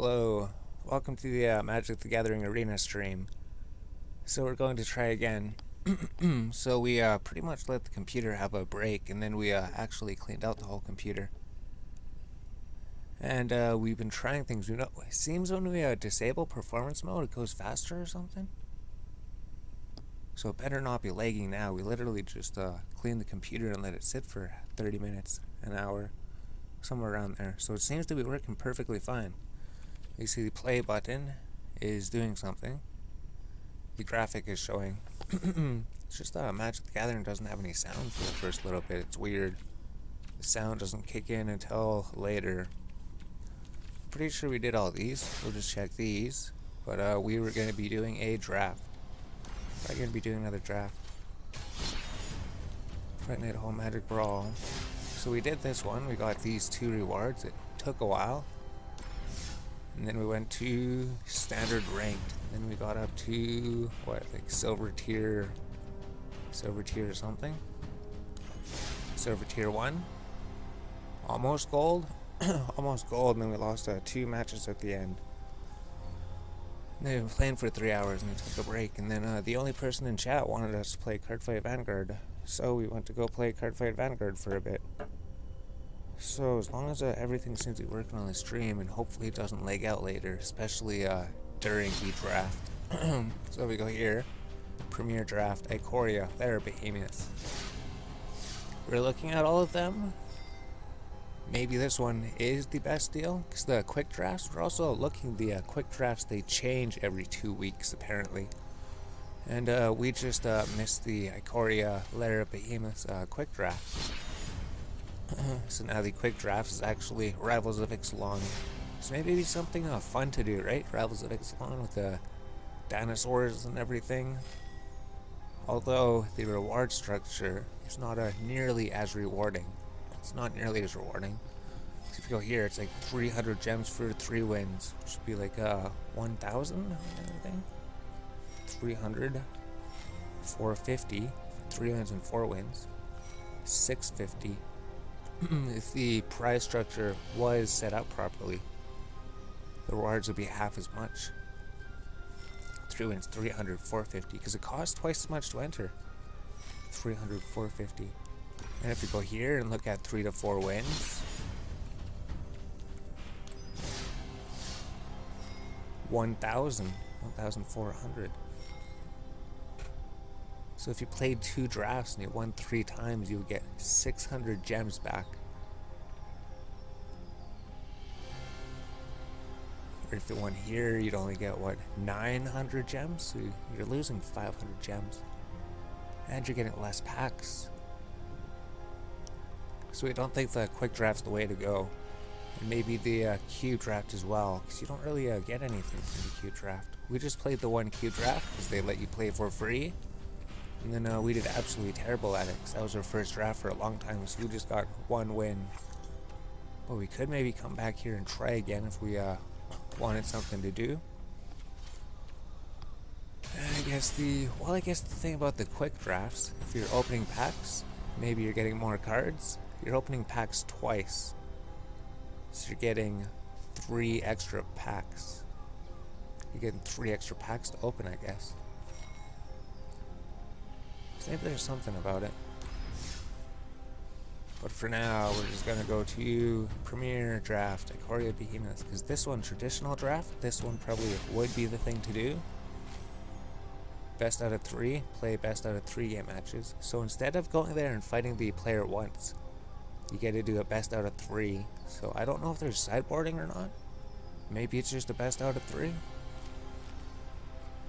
Hello, welcome to the Magic the Gathering Arena stream. So we're going to try again. So we pretty much let the computer have a break, and then we actually cleaned out the whole computer. And we've been trying things. It seems when we disable performance mode, it goes faster or something. So it better not be lagging now. We literally just cleaned the computer and let it sit for 30 minutes, an hour, somewhere around there. So it seems to be working perfectly fine. You see the play button is doing something. The graphic is showing. It's just Magic the Gathering doesn't have any sound for the first little bit. It's weird. The sound doesn't kick in until later. Pretty sure we did all these. We'll just check these. But we were going to be doing a draft. Probably going to be doing another draft. Fright Night Home Magic Brawl. So we did this one. We got these 2 rewards. It took a while. And then we went to standard ranked. Then we got up to what, like silver tier or something. Silver tier 1. Almost gold. Almost gold, and then we lost 2 matches at the end. They've been playing for 3 hours and we took a break. And then the only person in chat wanted us to play Cardfight Vanguard. So we went to go play Cardfight Vanguard for a bit. So as long as everything seems to be working on the stream, and hopefully it doesn't lag out later, especially during the draft. So we go here, Premier Draft, Ikoria, Lair, Behemoths. We're looking at all of them. Maybe this one is the best deal, because the quick drafts, we're also looking, the quick drafts, they change every 2 weeks apparently. And we just missed the Ikoria, Lair, Behemoths quick draft. So now the quick draft is actually Rivals of Ixalan. So maybe it'd be something fun to do, right? Rivals of Ixalan with the dinosaurs and everything. Although the reward structure is not nearly as rewarding. It's not nearly as rewarding. So if you go here, it's like 300 gems for 3 wins, which would be like 1,000 I think. 300, 450, 3 wins and 4 wins, 650. If the prize structure was set up properly, the rewards would be half as much. 3 wins, 300, 450, because it costs twice as much to enter. 300, 450. And if you go here and look at 3 to 4 wins, 1,000, 1,400. So if you played 2 drafts and you won 3 times, you would get 600 gems back. Or if you won here, you'd only get, what, 900 gems? So you're losing 500 gems. And you're getting less packs. So we don't think the quick draft's the way to go. And maybe the Q draft as well, because you don't really get anything from the Q draft. We just played the 1 Q draft, because they let you play for free. And then we did absolutely terrible at it, because that was our first draft for a long time, so we just got 1 win. But we could maybe come back here and try again if we wanted something to do. And I guess the thing about the quick drafts, if you're opening packs, maybe you're getting more cards. You're opening packs twice. So you're getting 3 extra packs. You're getting 3 extra packs to open, I guess. Maybe there's something about it. But for now, we're just gonna go to Premier Draft, Ikoria Behemoths, because this one, traditional draft, this one probably would be the thing to do. Best out of 3, play best out of 3 game matches. So instead of going there and fighting the player once, you get to do a best out of 3. So I don't know if there's sideboarding or not. Maybe it's just a best out of 3.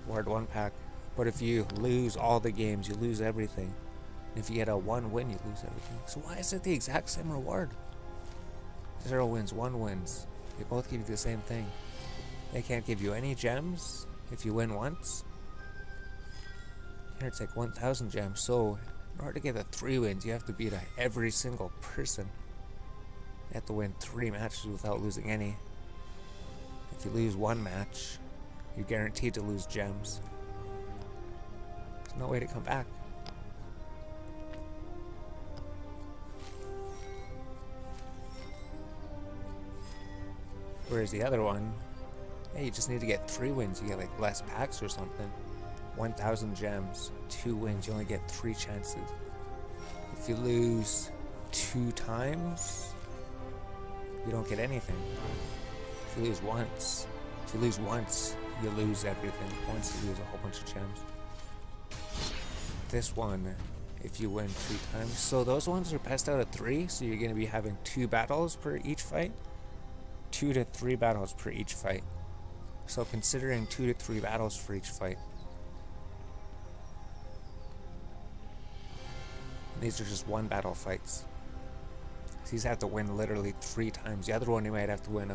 Ward 1 pack. But if you lose all the games, you lose everything. And if you get a 1 win, you lose everything. So why is it the exact same reward? 0 wins, 1 wins. They both give you the same thing. They can't give you any gems if you win once. Here it's like 1,000 gems. So in order to get the 3 wins, you have to beat every single person. You have to win 3 matches without losing any. If you lose 1 match, you're guaranteed to lose gems. There's no way to come back. Whereas the other one, Hey, you just need to get 3 wins. You get like less packs or something. 1,000 gems, 2 wins. You only get 3 chances. If you lose 2 times, you don't get anything. If you lose once, you lose everything. Once you lose a whole bunch of gems. This one, if you win 3 times. So those ones are best out of 3, so you're going to be having 2 battles per each fight. 2 to 3 battles per each fight. So considering 2 to 3 battles for each fight. These are just 1 battle fights. So you have to win literally 3 times. The other one you might have to win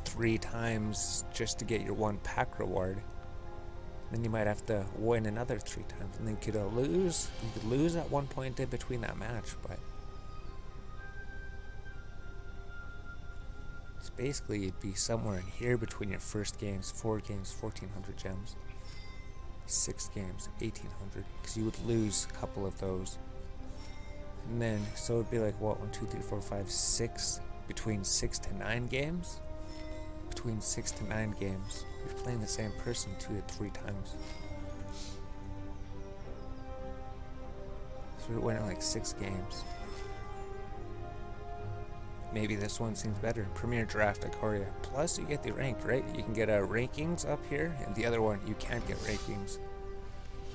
3 times just to get your 1 pack reward. Then you might have to win another 3 times, and then you could lose. You could lose at one point in between that match, but it's basically you'd be somewhere in here between your first games, 4 games, 1,400 gems, 6 games, 1,800, because you would lose a couple of those, and then so it'd be like what 1, 2, 3, 4, 5, 6 between 6 to 9 games. Between 6 to 9 games, you're playing the same person 2 to 3 times. So we're winning like 6 games. Maybe this one seems better. Premier Draft Ikoria. Plus you get the ranked, right? You can get rankings up here, and the other one you can't get rankings.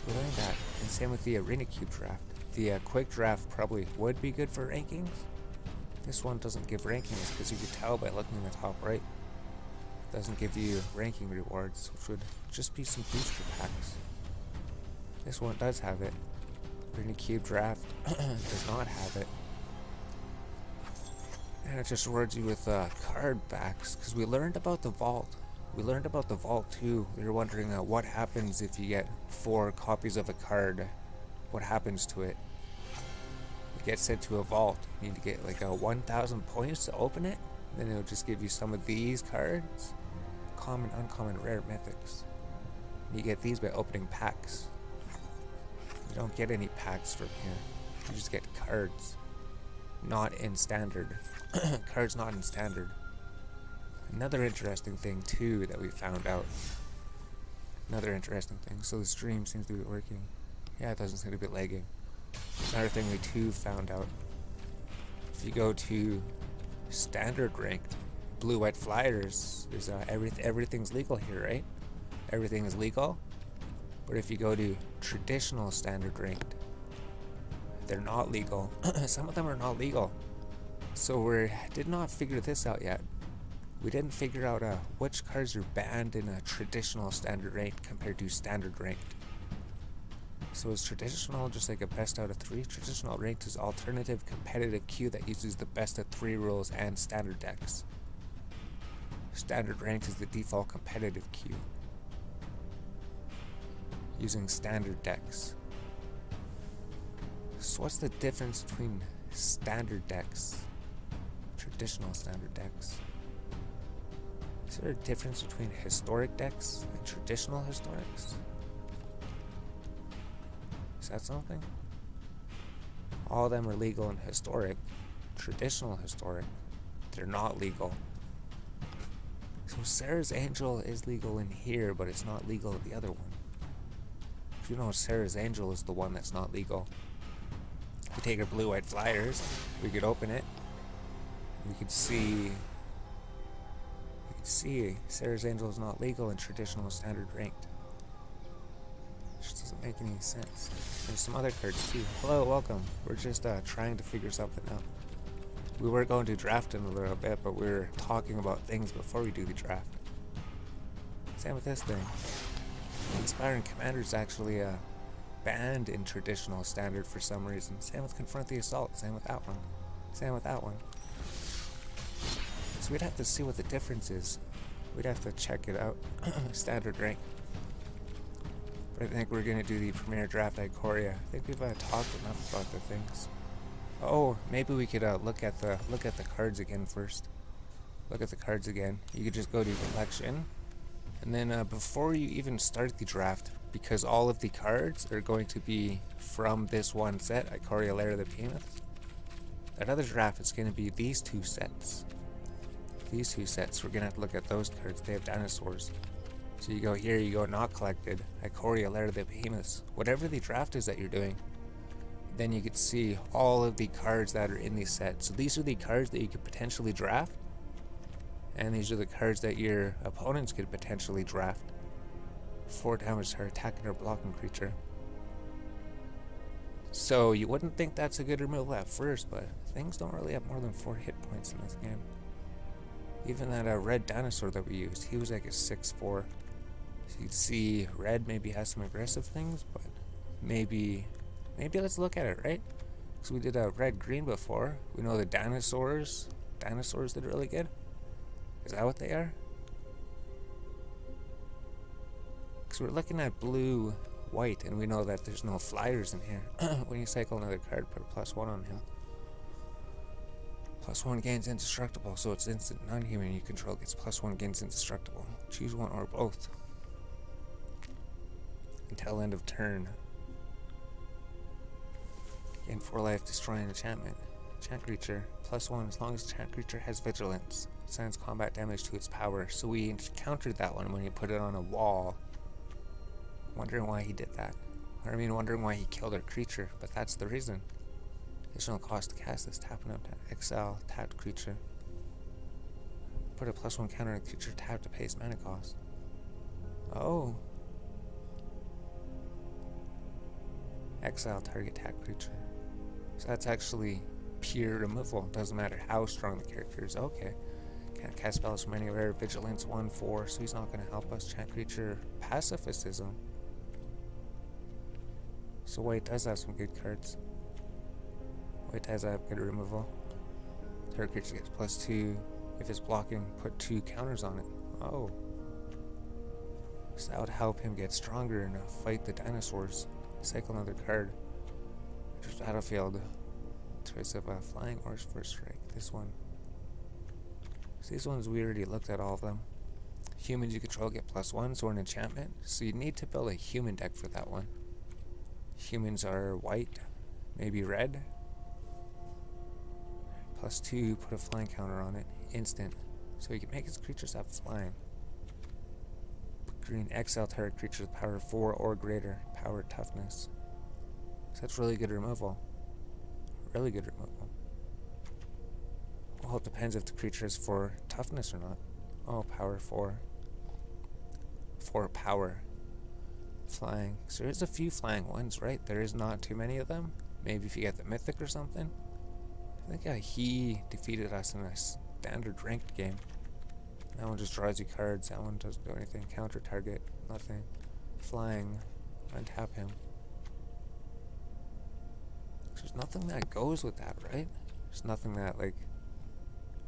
We learned that. And same with the Arena Cube Draft. The Quick Draft probably would be good for rankings. This one doesn't give rankings because you can tell by looking in the top right. Doesn't give you ranking rewards, which would just be some booster packs. This one does have it. Arena Cube Draft does not have it. And it just rewards you with card backs, because we learned about the vault. We learned about the vault too. We were wondering what happens if you get 4 copies of a card. What happens to it? It gets sent to a vault. You need to get like 1,000 points to open it. Then it'll just give you some of these cards. Common, uncommon, rare, mythics. You get these by opening packs. You don't get any packs from here. You just get cards. Not in standard. Cards not in standard. Another interesting thing too that we found out. Another interesting thing. So the stream seems to be working. Yeah, it doesn't seem to be lagging. Another thing we too found out. If you go to standard ranked blue white flyers, there's everything's legal here, right? Everything is legal. But if you go to traditional standard ranked, they're not legal. Some of them are not legal. So we did not figure this out yet. We didn't figure out which cards are banned in a traditional standard ranked compared to standard ranked. So is traditional just like a best out of 3? Traditional ranked is alternative competitive queue that uses the best of 3 rules and standard decks. Standard ranked is the default competitive queue, using standard decks. So what's the difference between standard decks, traditional standard decks? Is there a difference between historic decks and traditional historics? Is that something? All of them are legal in historic. Traditional historic, they're not legal. So Sarah's Angel is legal in here, but it's not legal in the other one. If you know, Sarah's Angel is the one that's not legal. If we take our blue white flyers, we could open it. We could see Sarah's Angel is not legal in traditional standard ranked. Just doesn't make any sense. There's some other cards too. Hello, welcome. We're just trying to figure something out. We were going to draft in a little bit, but we were talking about things before we do the draft. Same with this thing. Inspiring Commander is actually banned in traditional standard for some reason. Same with Confront the Assault. Same with that one. Same with that one. So we'd have to see what the difference is. We'd have to check it out. Standard rank. But I think we're going to do the Premier Draft Ikoria. I think we've talked enough about the things. Oh, maybe we could look at the cards again first. Look at the cards again. You could just go to collection, and then before you even start the draft, because all of the cards are going to be from this one set, Ikoria, Lair, the Behemoths. That other draft is going to be these 2 sets. these two sets, we're gonna have to look at those cards. They have dinosaurs. So you go here, you go not collected, Ikoria, Lair, the Behemoths. Whatever the draft is that you're doing, then you could see all of the cards that are in these sets. So these are the cards that you could potentially draft, and these are the cards that your opponents could potentially draft. 4 damage to her attacking or blocking creature. So you wouldn't think that's a good removal at first, but things don't really have more than 4 hit points in this game. Even that red dinosaur that we used, he was like a 6/4. So you'd see red maybe has some aggressive things, but maybe let's look at it, right? Because we did a red-green before. We know the dinosaurs did really good. Is that what they are? Because we're looking at blue-white, and we know that there's no flyers in here. When you cycle another card, put a +1 on him. +1 gains indestructible, so it's instant. Non-human you control gets +1 gains indestructible. Choose one or both. Until end of turn. Gain 4 life, destroy an enchantment. Enchant creature, +1 as long as enchant creature has vigilance. Sends combat damage to its power. So we countered that one when you put it on a wall. Wondering why he did that. Wondering why he killed our creature, but that's the reason. Additional cost to cast this, tapping up to exile, tapped creature. Put a +1 counter on a creature tapped to pay its mana cost. Oh. Exile target tapped creature. So that's actually pure removal. Doesn't matter how strong the character is. Okay. Can't cast spells from anywhere. Vigilance 1/4, so he's not going to help us. Chant creature, pacifism. So white does have some good cards. White does have good removal. Target creature gets +2. If it's blocking, put 2 counters on it. Oh. So that would help him get stronger and fight the dinosaurs. Cycle another card. Just battlefield. Choice of flying or first strike. This one. So these ones we already looked at all of them. Humans you control get +1, so an enchantment. So you need to build a human deck for that one. Humans are white, maybe red. +2, put a flying counter on it. Instant. So he can make his creatures have flying. Green, exile target creature with power 4 or greater. Power toughness. So that's really good removal. Really good removal. Well, it depends if the creature is for toughness or not. Oh, power 4. 4 power. Flying. So there's a few flying ones, right? There is not too many of them. Maybe if you get the mythic or something. I think he defeated us in a standard ranked game. That one just draws you cards. That one doesn't do anything. Counter target. Nothing. Flying. Untap him. There's nothing that goes with that, right? There's nothing that, like,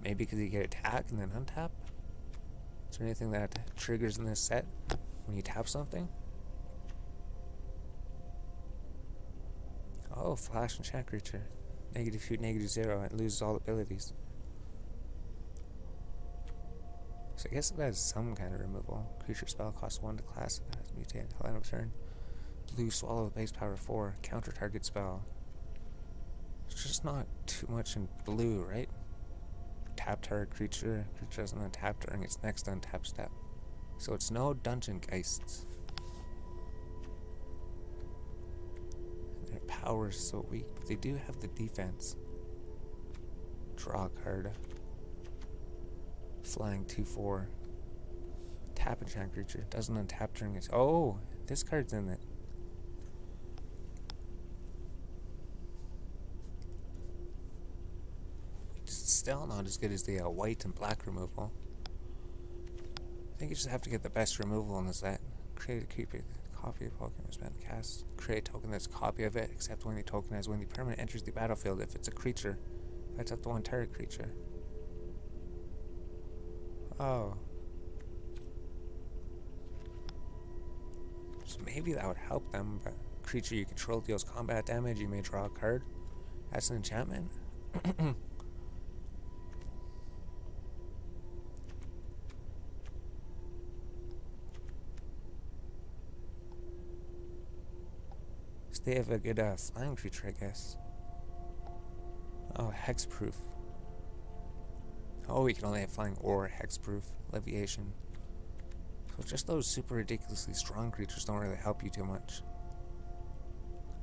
maybe because you get attack and then untap? Is there anything that triggers in this set when you tap something? Oh, flash and chat creature. -2, -0, and loses all abilities. So I guess it has some kind of removal. Creature spell costs 1 to class and has mutate until end of turn. Blue swallow with base power 4. Counter target spell. It's just not too much in blue, right? Tap target creature. Creature doesn't untap during its next untap step. So it's no dungeon geists. Their power is so weak, but they do have the defense. Draw a card. Flying 2/4. Tap enchant creature. Doesn't untap during its... Oh! This card's in it. It's still not as good as the white and black removal. I think you just have to get the best removal in the set. Create a copy of Pokemon spent cast. Create a token that's a copy of it, except when the token has when the permanent enters the battlefield if it's a creature. That's up to 1 target creature. Oh. So maybe that would help them, but creature you control deals combat damage, you may draw a card. That's an enchantment? So they have a good flying creature, I guess. Oh, hexproof. Oh, we can only have flying or hexproof, leviation. So just those super ridiculously strong creatures don't really help you too much.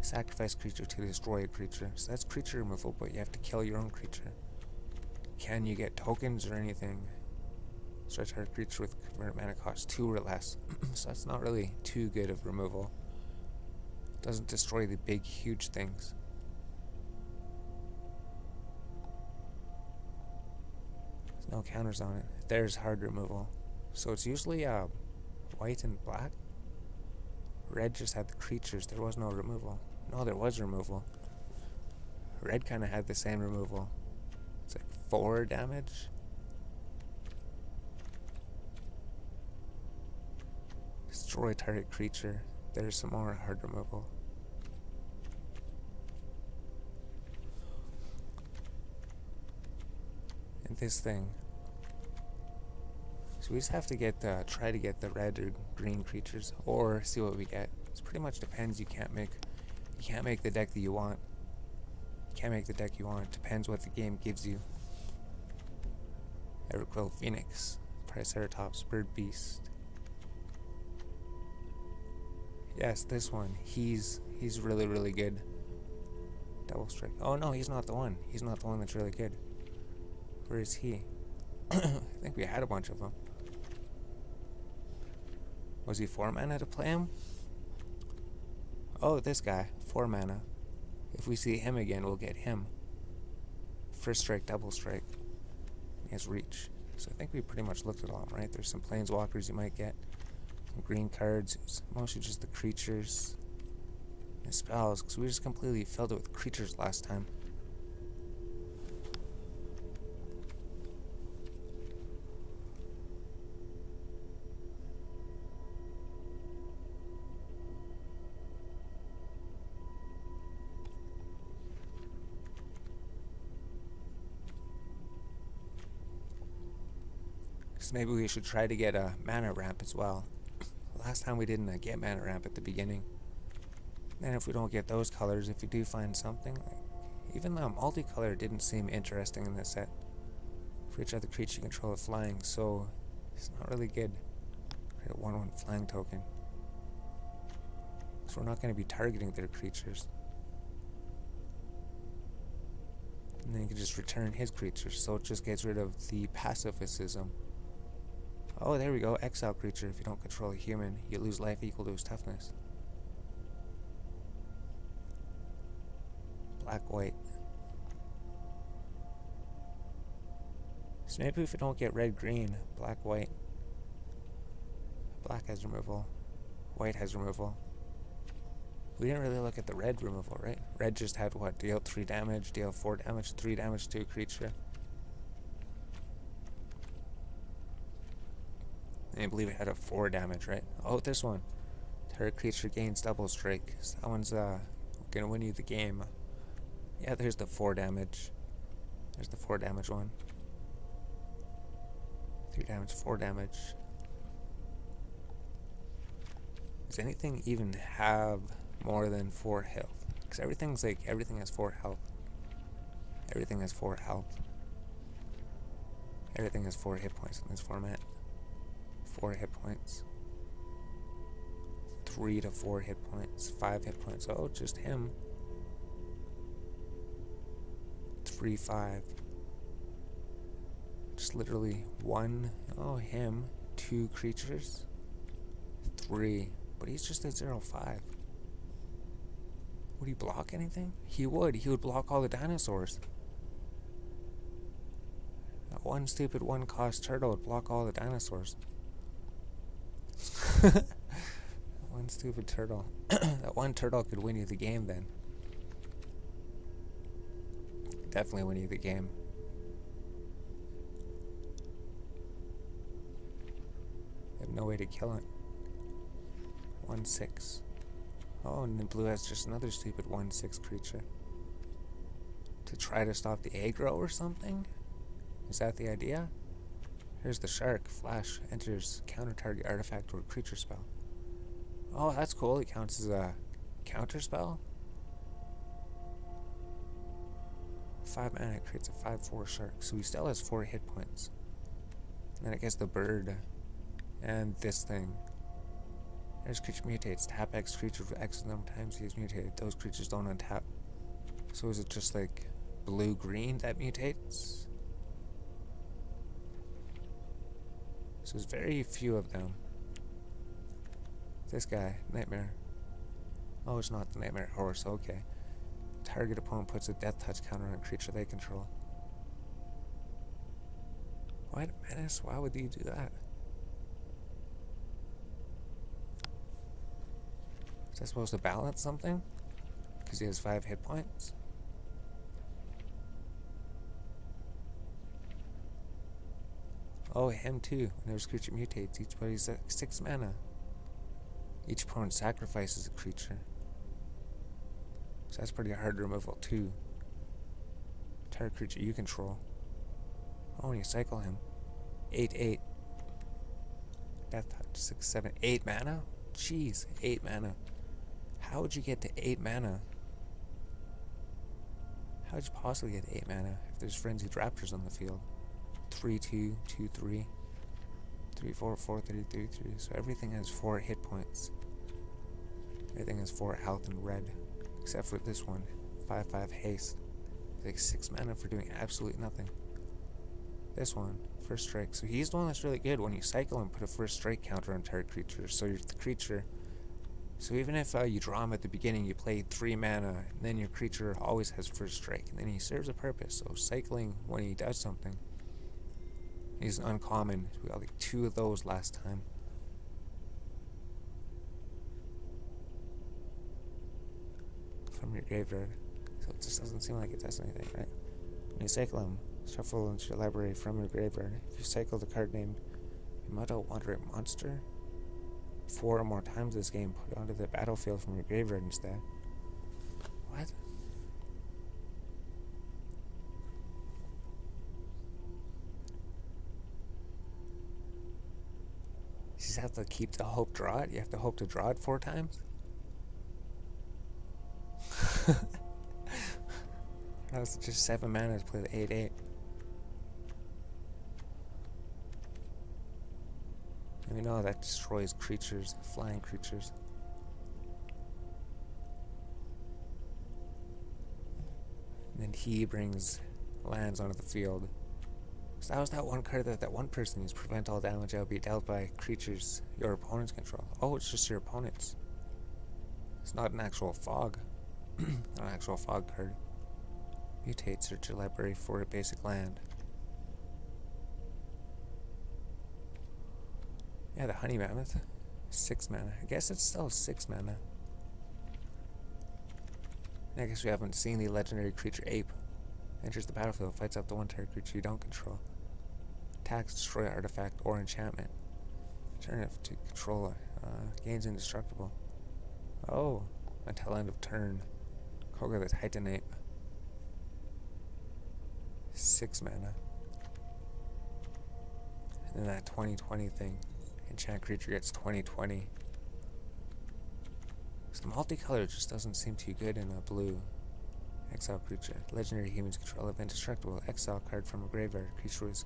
Sacrifice creature to destroy a creature. So that's creature removal, but you have to kill your own creature. Can you get tokens or anything? Stretch our creature with convert mana cost 2 or less. So that's not really too good of removal. Doesn't destroy the big, huge things. There's no counters on it. There's hard removal. So it's usually white and black. Red just had the creatures. There was no removal. No, there was removal. Red kind of had the same removal. It's like 4 damage. Destroy target creature. There's some more hard removal. And this thing. So we just have to get try to get the red or green creatures, or see what we get. It pretty much depends. You can't make the deck that you want. You can't make the deck you want. It depends what the game gives you. Everquill Phoenix, Triceratops, Bird Beast. Yes, this one. He's really, really good. Double Strike. Oh no, he's not the one. He's not the one that's really good. Where is he? I think we had a bunch of them. Was he 4 mana to play him? Oh, this guy. 4 mana. If we see him again, we'll get him. First strike, double strike. He has reach. So I think we pretty much looked at all, right? There's some planeswalkers you might get. Some green cards. It's mostly just the creatures. And spells, because we just completely filled it with creatures last time. So maybe we should try to get a mana ramp as well. Last time we didn't get mana ramp at the beginning. And if we don't get those colors, if you do find something, like even the multicolor didn't seem interesting in this set. For each other creature you control is flying, so it's not really good. Create a 1/1 flying token. So we're not going to be targeting their creatures. And then you can just return his creatures, so it just gets rid of the pacifism. Oh, there we go. Exile creature. If you don't control a human, you lose life equal to his toughness. Black-white. So maybe if we don't get red-green, black-white. Black has removal. White has removal. We didn't really look at the red removal, right? Red just had what? Deal 3 damage, deal 4 damage, 3 damage to a creature. And I believe it had a 4 damage, right? Oh, this one. Target creature gains double strike. So that one's gonna win you the game. Yeah, there's the 4 damage. There's the 4 damage one. 3 damage, 4 damage. Does anything even have more than 4 health? Because everything has 4 health. Everything has 4 health. Everything has 4 hit points in this format. 4 hit points. 3 to 4 hit points. 5 hit points. Oh, just him. 3, 5. Just literally 1. Oh, him. 2 creatures. 3. But he's just at 0-5. Would he block anything? He would. He would block all the dinosaurs. That one stupid 1-cost turtle would block all the dinosaurs. One stupid turtle. That one turtle could win you the game then. Definitely win you the game. I have no way to kill it. 1/6. Oh, and then blue has just another stupid 1/6 creature. To try to stop the aggro or something? Is that the idea? Here's the shark. Flash enters counter target artifact or creature spell. Oh, that's cool. It counts as a counter spell. 5 mana, it creates a 5/4 shark. So he still has 4 hit points. And then I guess the bird and this thing. As creature mutates, tap X creature for X number of times he is mutated. Those creatures don't untap. So is it just like blue-green that mutates? So there's very few of them. This guy, Nightmare. Oh, it's not the Nightmare Horse, okay. Target opponent puts a death touch counter on a creature they control. What? Menace? Why would you do that? Is that supposed to balance something? Because he has 5 hit points? Oh, him too. Whenever his creature mutates, each body's 6 mana. Each opponent sacrifices a creature. So that's pretty hard removal too. Target creature you control. Oh, and you cycle him. 8/8. Death touch. 6, 7, 8 mana? Jeez, 8 mana. How would you get to 8 mana? How would you possibly get to 8 mana if there's Frenzied Raptors on the field? 3/2, 2/3, 3/4, 4/3, 3/3. So everything has 4 hit points. Everything has 4 health and red, except for this one, 5/5 haste. It's like 6 mana for doing absolutely nothing. This one, first strike. So he's the one that's really good. When you cycle and put a first strike counter on target creature, so you're the creature. So even if you draw him at the beginning, you play 3 mana, and then your creature always has first strike, and then he serves a purpose. So cycling when he does something. He's uncommon. We got like 2 of those last time. From your graveyard. So it just doesn't seem like it does anything, right? When you cycle him, shuffle into your library from your graveyard. If you cycle the card named Muddle Wandering Monster 4 or more times this game, put it onto the battlefield from your graveyard instead. What? You just have to keep the hope draw it? You have to hope to draw it 4 times? That was just 7 mana to play the 8/8. And we know that destroys creatures, flying creatures. And then he brings lands onto the field. So that was that one card that one person used. Prevent all damage that will be dealt by creatures your opponents control. Oh, it's just your opponents. It's not an actual fog. Not an actual fog card. Mutate, search your library for a basic land. Yeah, the Honey Mammoth. 6 mana. I guess it's still 6 mana. I guess we haven't seen the legendary creature Ape. Enters the battlefield, fights up the one target creature you don't control. Attacks, destroy artifact or enchantment. Turn it to controller. Gains indestructible. Oh, until end of turn. Koga the Titanate. 6 mana. And then that 20/20 thing. Enchant creature gets 20/20. So the multicolor just doesn't seem too good in a blue. Exile creature. Legendary humans control of indestructible. Exile card from a graveyard. Creature was.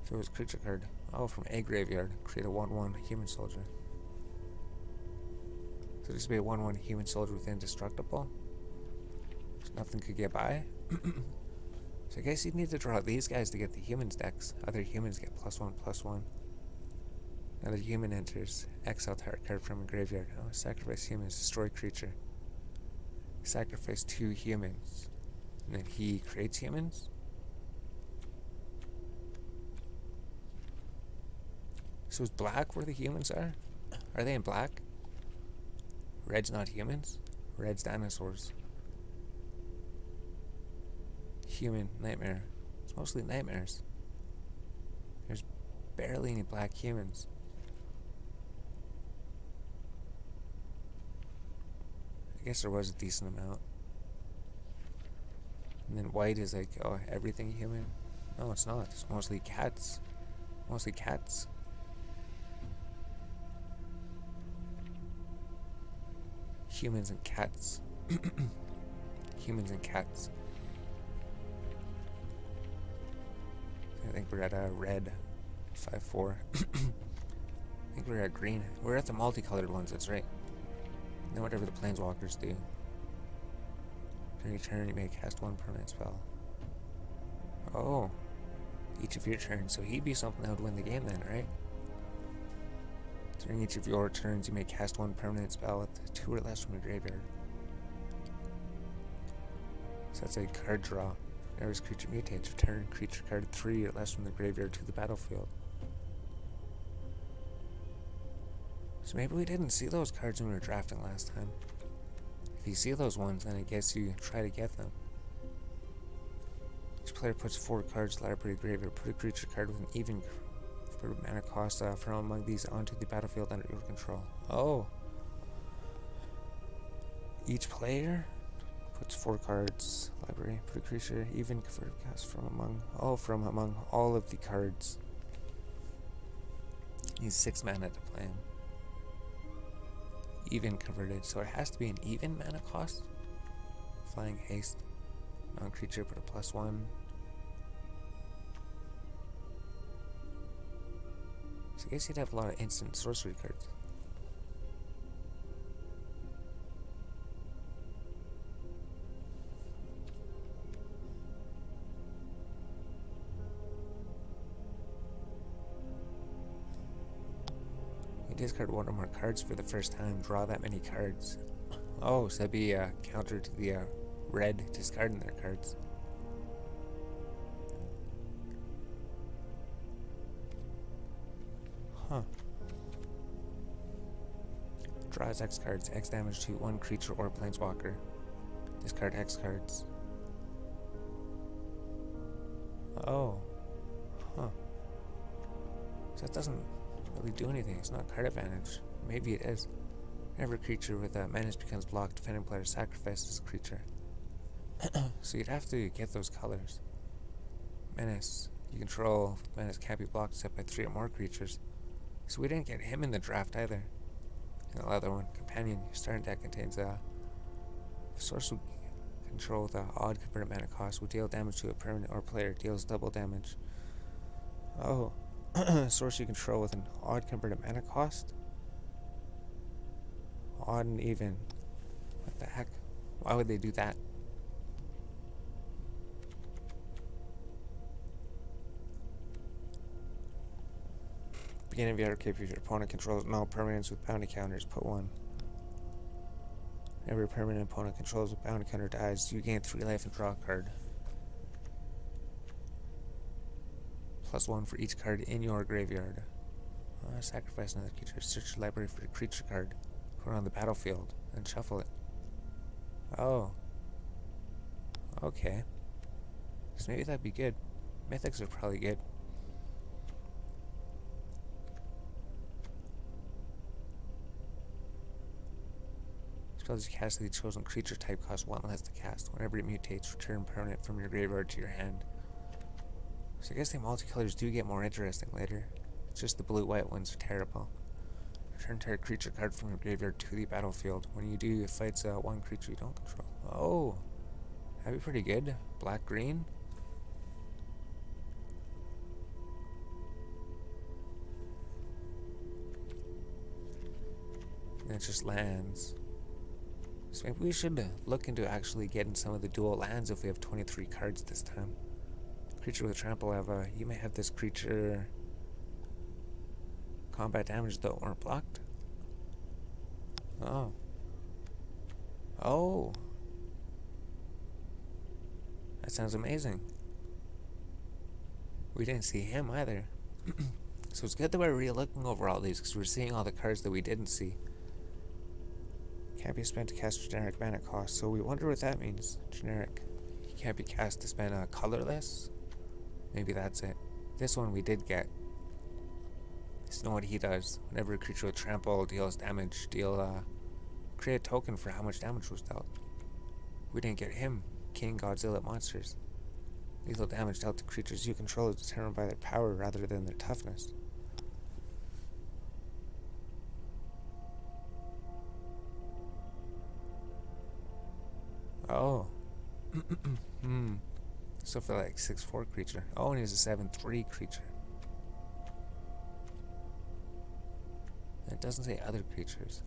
If it was creature card. Oh, from a graveyard. Create a 1/1 human soldier. So this would be a 1/1 human soldier with indestructible. So nothing could get by. So I guess you'd need to draw these guys to get the humans decks. Other humans get +1/+1. Another human enters. Exile target card from a graveyard. Oh, sacrifice humans. Destroy creature. Sacrifice 2 humans. And then he creates humans. So is black where the humans are? Are they in black? Red's not humans? Red's dinosaurs. Human, nightmare. It's mostly nightmares. There's barely any black humans. I guess there was a decent amount. And then white is like, oh, everything human? No, it's not. It's mostly cats. Mostly cats. Humans and cats. Humans and cats. I think we're at a red 5-4. I think we're at green. We're at the multicolored ones, that's right. Then whatever the planeswalkers do. During your turn, you may cast one permanent spell. Oh. Each of your turns. So he'd be something that would win the game then, right? During each of your turns, you may cast one permanent spell with 2 or less from your graveyard. So that's a card draw. Whenever this creature mutates, return creature card 3 or less from the graveyard to the battlefield. So maybe we didn't see those cards when we were drafting last time. If you see those ones, then I guess you try to get them. Each player puts 4 cards to the library graveyard. Put a creature card with an even mana cost from among these onto the battlefield under your control. Oh. Each player puts 4 cards library. Put a creature even converted cast from among all of the cards. Use 6 mana to play him. Even converted, so it has to be an even mana cost. Flying haste. Non-creature, put a +1. So I guess you'd have a lot of instant sorcery cards. You discard 1 or more cards for the first time, draw that many cards. Oh, so that'd be a counter to the red discarding their cards. Huh. Draws X cards, X damage to 1 creature or planeswalker. Discard X cards. Oh. Huh. So that doesn't really do anything. It's not card advantage. Maybe it is. Whenever a creature with a menace becomes blocked, defending player sacrifices a creature. So you'd have to get those colors. Menace. You control menace can't be blocked except by 3 or more creatures. So we didn't get him in the draft either. And the other one, Companion. Your starting deck contains a source control with an odd converted mana cost. Will deal damage to a permanent or player. Deals double damage. Oh. Source you control with an odd converted mana cost? Odd and even. What the heck? Why would they do that? Beginning of your arcade, if your opponent controls no permanents with bounty counters, put 1. Every permanent opponent controls with bounty counter dies, you gain 3 life and draw a card. +1 for each card in your graveyard. Sacrifice another creature. Search your library for a creature card. Put it on the battlefield, and shuffle it. Oh. Okay. So maybe that'd be good. Mythics are probably good. Spells you cast the chosen creature type cost 1 less to cast. Whenever it mutates, return permanent from your graveyard to your hand. So I guess the multicolors do get more interesting later. It's just the blue-white ones are terrible. Return target creature card from your graveyard to the battlefield. When you do, it fights 1 creature you don't control. Oh, that'd be pretty good. Black-green. And it's just lands. So maybe we should look into actually getting some of the dual lands if we have 23 cards this time. Creature with trample have you may have this creature combat damage though weren't blocked. Oh. Oh. That sounds amazing. We didn't see him either. So it's good that we're re-looking over all these because we're seeing all the cards that we didn't see. Can't be spent to cast generic mana cost, so we wonder what that means. Generic. Can't be cast to spend colorless? Maybe that's it. This one we did get. Just know what he does. Whenever a creature with trample deals damage, create a token for how much damage was dealt. We didn't get him. King Godzilla monsters. Lethal damage dealt to creatures you control is determined by their power rather than their toughness. Oh. So for like 6/4 creature. Oh, and he's a 7/3 creature. And it doesn't say other creatures.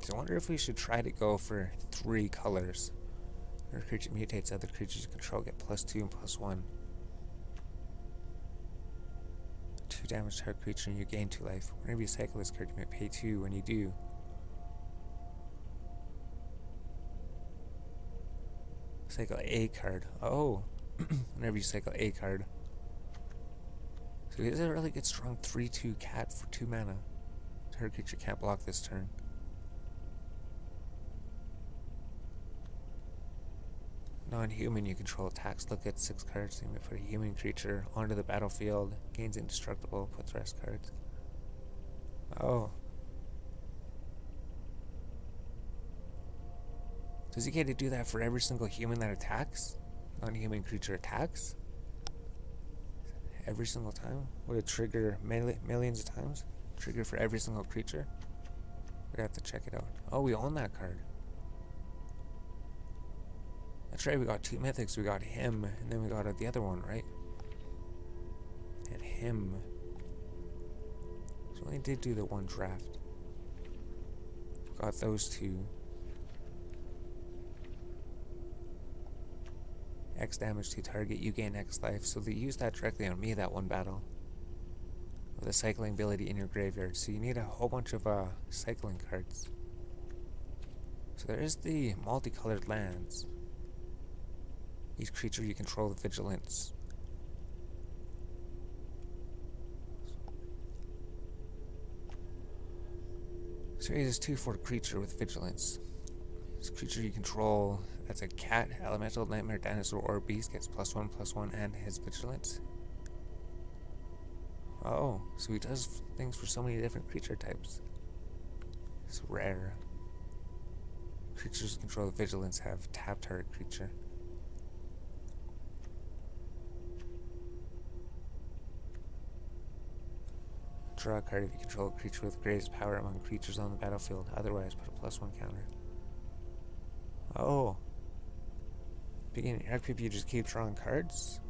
So I wonder if we should try to go for 3 colors. When a creature mutates, other creatures you control get +2 and +1. 2 damage to our creature and you gain 2 life. Whenever you cycle this card, you may pay 2 when you do. Cycle a card. Oh, whenever you cycle a card. So he has a really good strong 3/2 cat for 2 mana. Her creature can't block this turn. Non-human you control attacks. Look at 6 cards. You may put a human creature onto the battlefield. Gains indestructible. Puts rest cards. Oh. Does he get to do that for every single human that attacks? Non-human creature attacks? Every single time? Would it trigger millions of times? Trigger for every single creature? We'd have to check it out. Oh, we own that card. That's right, we got 2 mythics. We got him, and then we got the other one, right? And him. So we only did do the 1 draft. Got those 2. X damage to target, you gain X life. So they used that directly on me that 1 battle. With a cycling ability in your graveyard. So you need a whole bunch of cycling cards. So there is the multicolored lands. Each creature you control the vigilance. So it is 2/4 creature with vigilance. This creature you control, that's a cat, elemental, nightmare, dinosaur, or beast, gets +1/+1 and his vigilance. Oh, so he does things for so many different creature types. It's rare. Creatures you control the vigilance have tap target creature. Draw a card if you control a creature with the greatest power among creatures on the battlefield. Otherwise, put a +1 counter. Oh. Beginning your upkeep, you just keep drawing cards?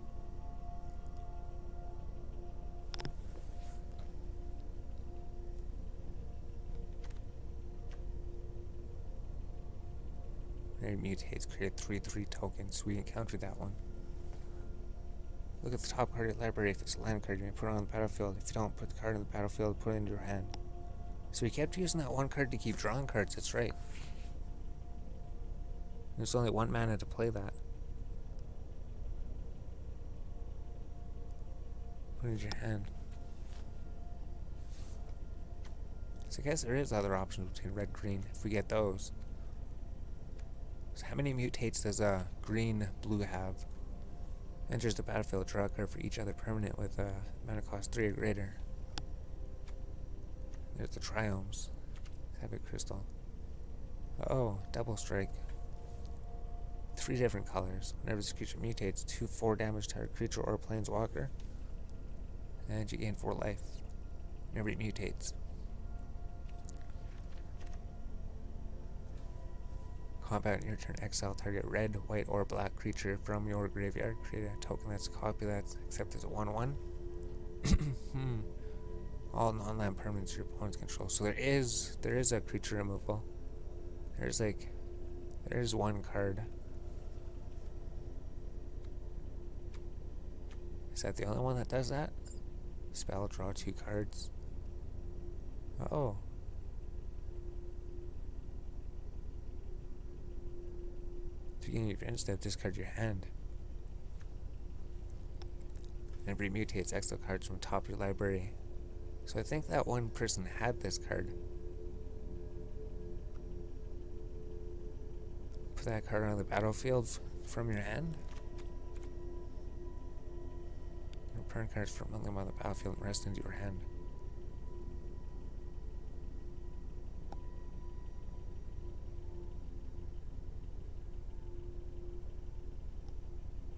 When it mutates, create 3/3 tokens. We encountered that one. Look at the top card of your library. If it's a land card, you may put it on the battlefield. If you don't, put the card on the battlefield, put it into your hand. So he kept using that 1 card to keep drawing cards, that's right. There's only 1 mana to play that. Put it in your hand. So I guess there is other options between red and green, if we get those. So how many mutates does green-blue have? Enters the battlefield, draw a card for each other permanent with mana cost 3 or greater. There's the triomes. Heavy crystal. Oh, double strike. 3 different colors. Whenever this creature mutates, 2/4 damage to a creature or planeswalker. And you gain 4 life. Whenever it mutates. Combat on your turn, exile target red, white, or black creature from your graveyard. Create a token that's a copy that's except as a 1/1. All non-land permanents your opponents control. So there is a creature removal. There's 1 card. Is that the only one that does that? Spell, draw 2 cards. Oh. Beginning of your end step, discard your hand. Whenever it mutates, exile cards from top of your library. So I think that one person had this card. Put that card on the battlefield from your hand. Return cards from them on the battlefield and rest into your hand.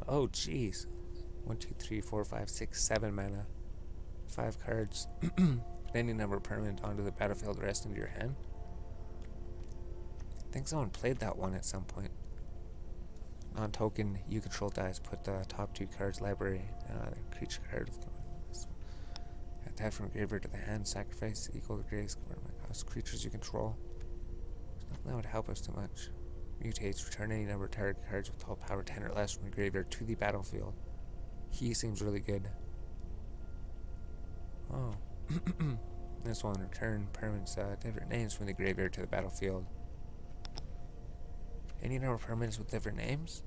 Oh, jeez. 1, 2, 3, 4, 5, 6, 7 mana. 5 cards. Any number permanent onto the battlefield, rest into your hand. I think someone played that one at some point. On token, you control dice. Put the top 2 cards library. Creature card. Attack from graveyard to the hand. Sacrifice equal to greatest cost. Creatures you control. There's nothing that would help us too much. Mutates. Return any number of target cards with total power 10 or less from the graveyard to the battlefield. He seems really good. Oh. This one, return permanents different names from the graveyard to the battlefield. Any number of permanents with different names?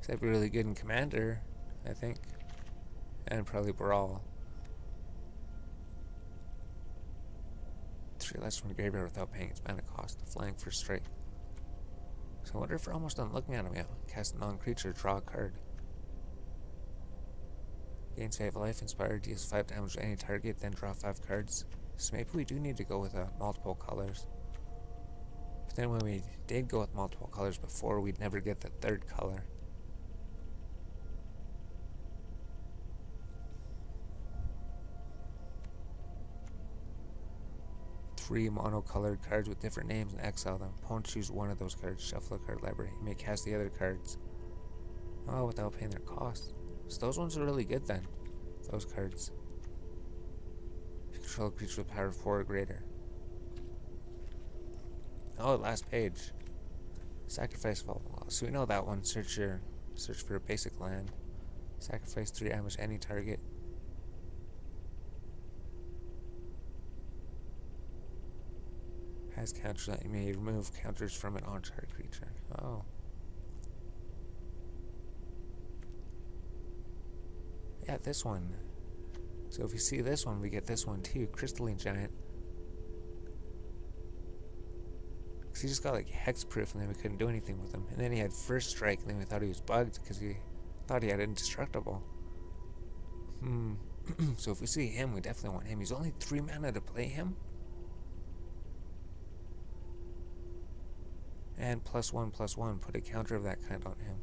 That'd be really good in Commander, I think. And probably Brawl. 3 less from the graveyard without paying its mana cost. Flying for strike. So I wonder if we're almost done looking at him. Yeah. Cast a non-creature, draw a card. Gains 5 life, inspired, deals 5 damage to any target, then draw 5 cards. So maybe we do need to go with multiple colors. But then when we did go with multiple colors before, we'd never get the 3rd color. Three monocolored cards with different names and exile them. Opponent choose one of those cards, shuffle a card library. You may cast the other cards. Oh, without paying their cost. So those ones are really good then. Those cards. You control a creature with power of 4 or greater. Oh, last page. Sacrifice Vault. So we know that one. Search for a basic land. Sacrifice 3 damage any target. Has counters that you may remove counters from an on-target creature. Oh. Yeah, this one. So if you see this one, we get this one too. Crystalline Giant. Because he just got like hexproof and then we couldn't do anything with him. And then he had First Strike and then we thought he was bugged because he thought he had Indestructible. So if we see him, we definitely want him. He's only 3 mana to play him. And +1/+1, put a counter of that kind on him.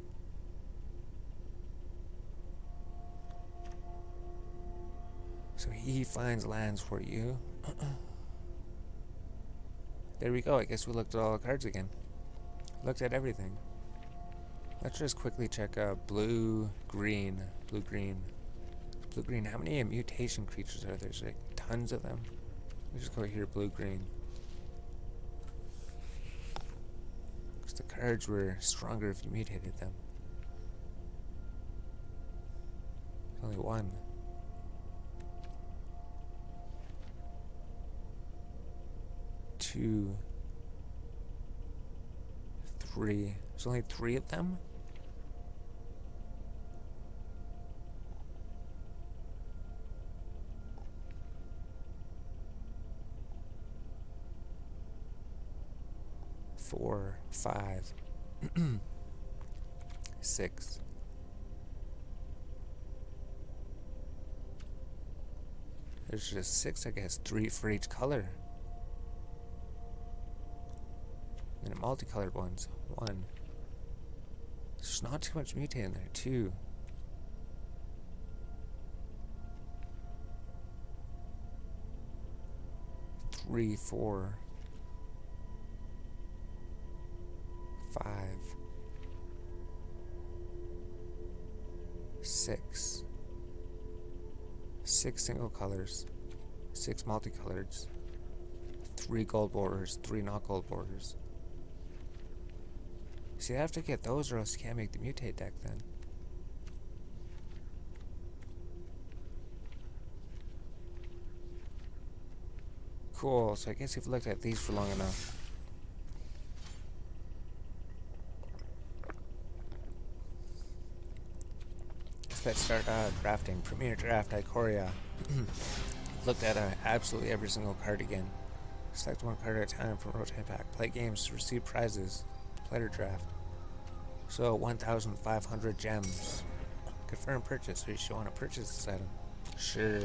So he finds lands for you. There we go. I guess we looked at all the cards again. Looked at everything. Let's just quickly check blue, green. Blue, green. Blue, green. How many mutation creatures are there? There's like tons of them. We just go here, blue, green. Because the cards were stronger if you mutated them. There's only one. 2, 3. There's only 3 of them? Four, 5, 6. There's just 6, I guess. 3 for each color. And multicolored ones. 1. There's not too much mutate in there. 2. 3, 4. 5. 6. 6 single colors. 6 multicoloreds. 3 gold borders. 3 not gold borders. See, I have to get those or else you can't make the mutate deck then. Cool, so I guess you've looked at these for long enough. Let's start drafting. Premier Draft Ikoria. Looked at absolutely every single card again. Select 1 card at a time from Rotate Pack. Play games to receive prizes. Player draft. So 1,500 gems. Confirm purchase. Are you sure you want to purchase this item? Sure.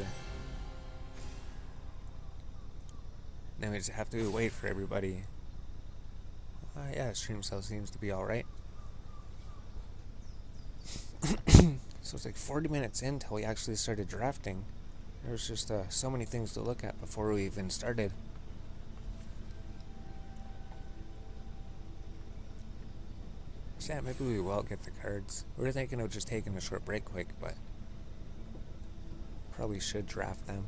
Then we just have to wait for everybody. Yeah, stream cell seems to be alright. So it's like 40 minutes in until we actually started drafting. There was just so many things to look at before we even started. So yeah, maybe we will get the cards. We were thinking of just taking a short break quick, but probably should draft them.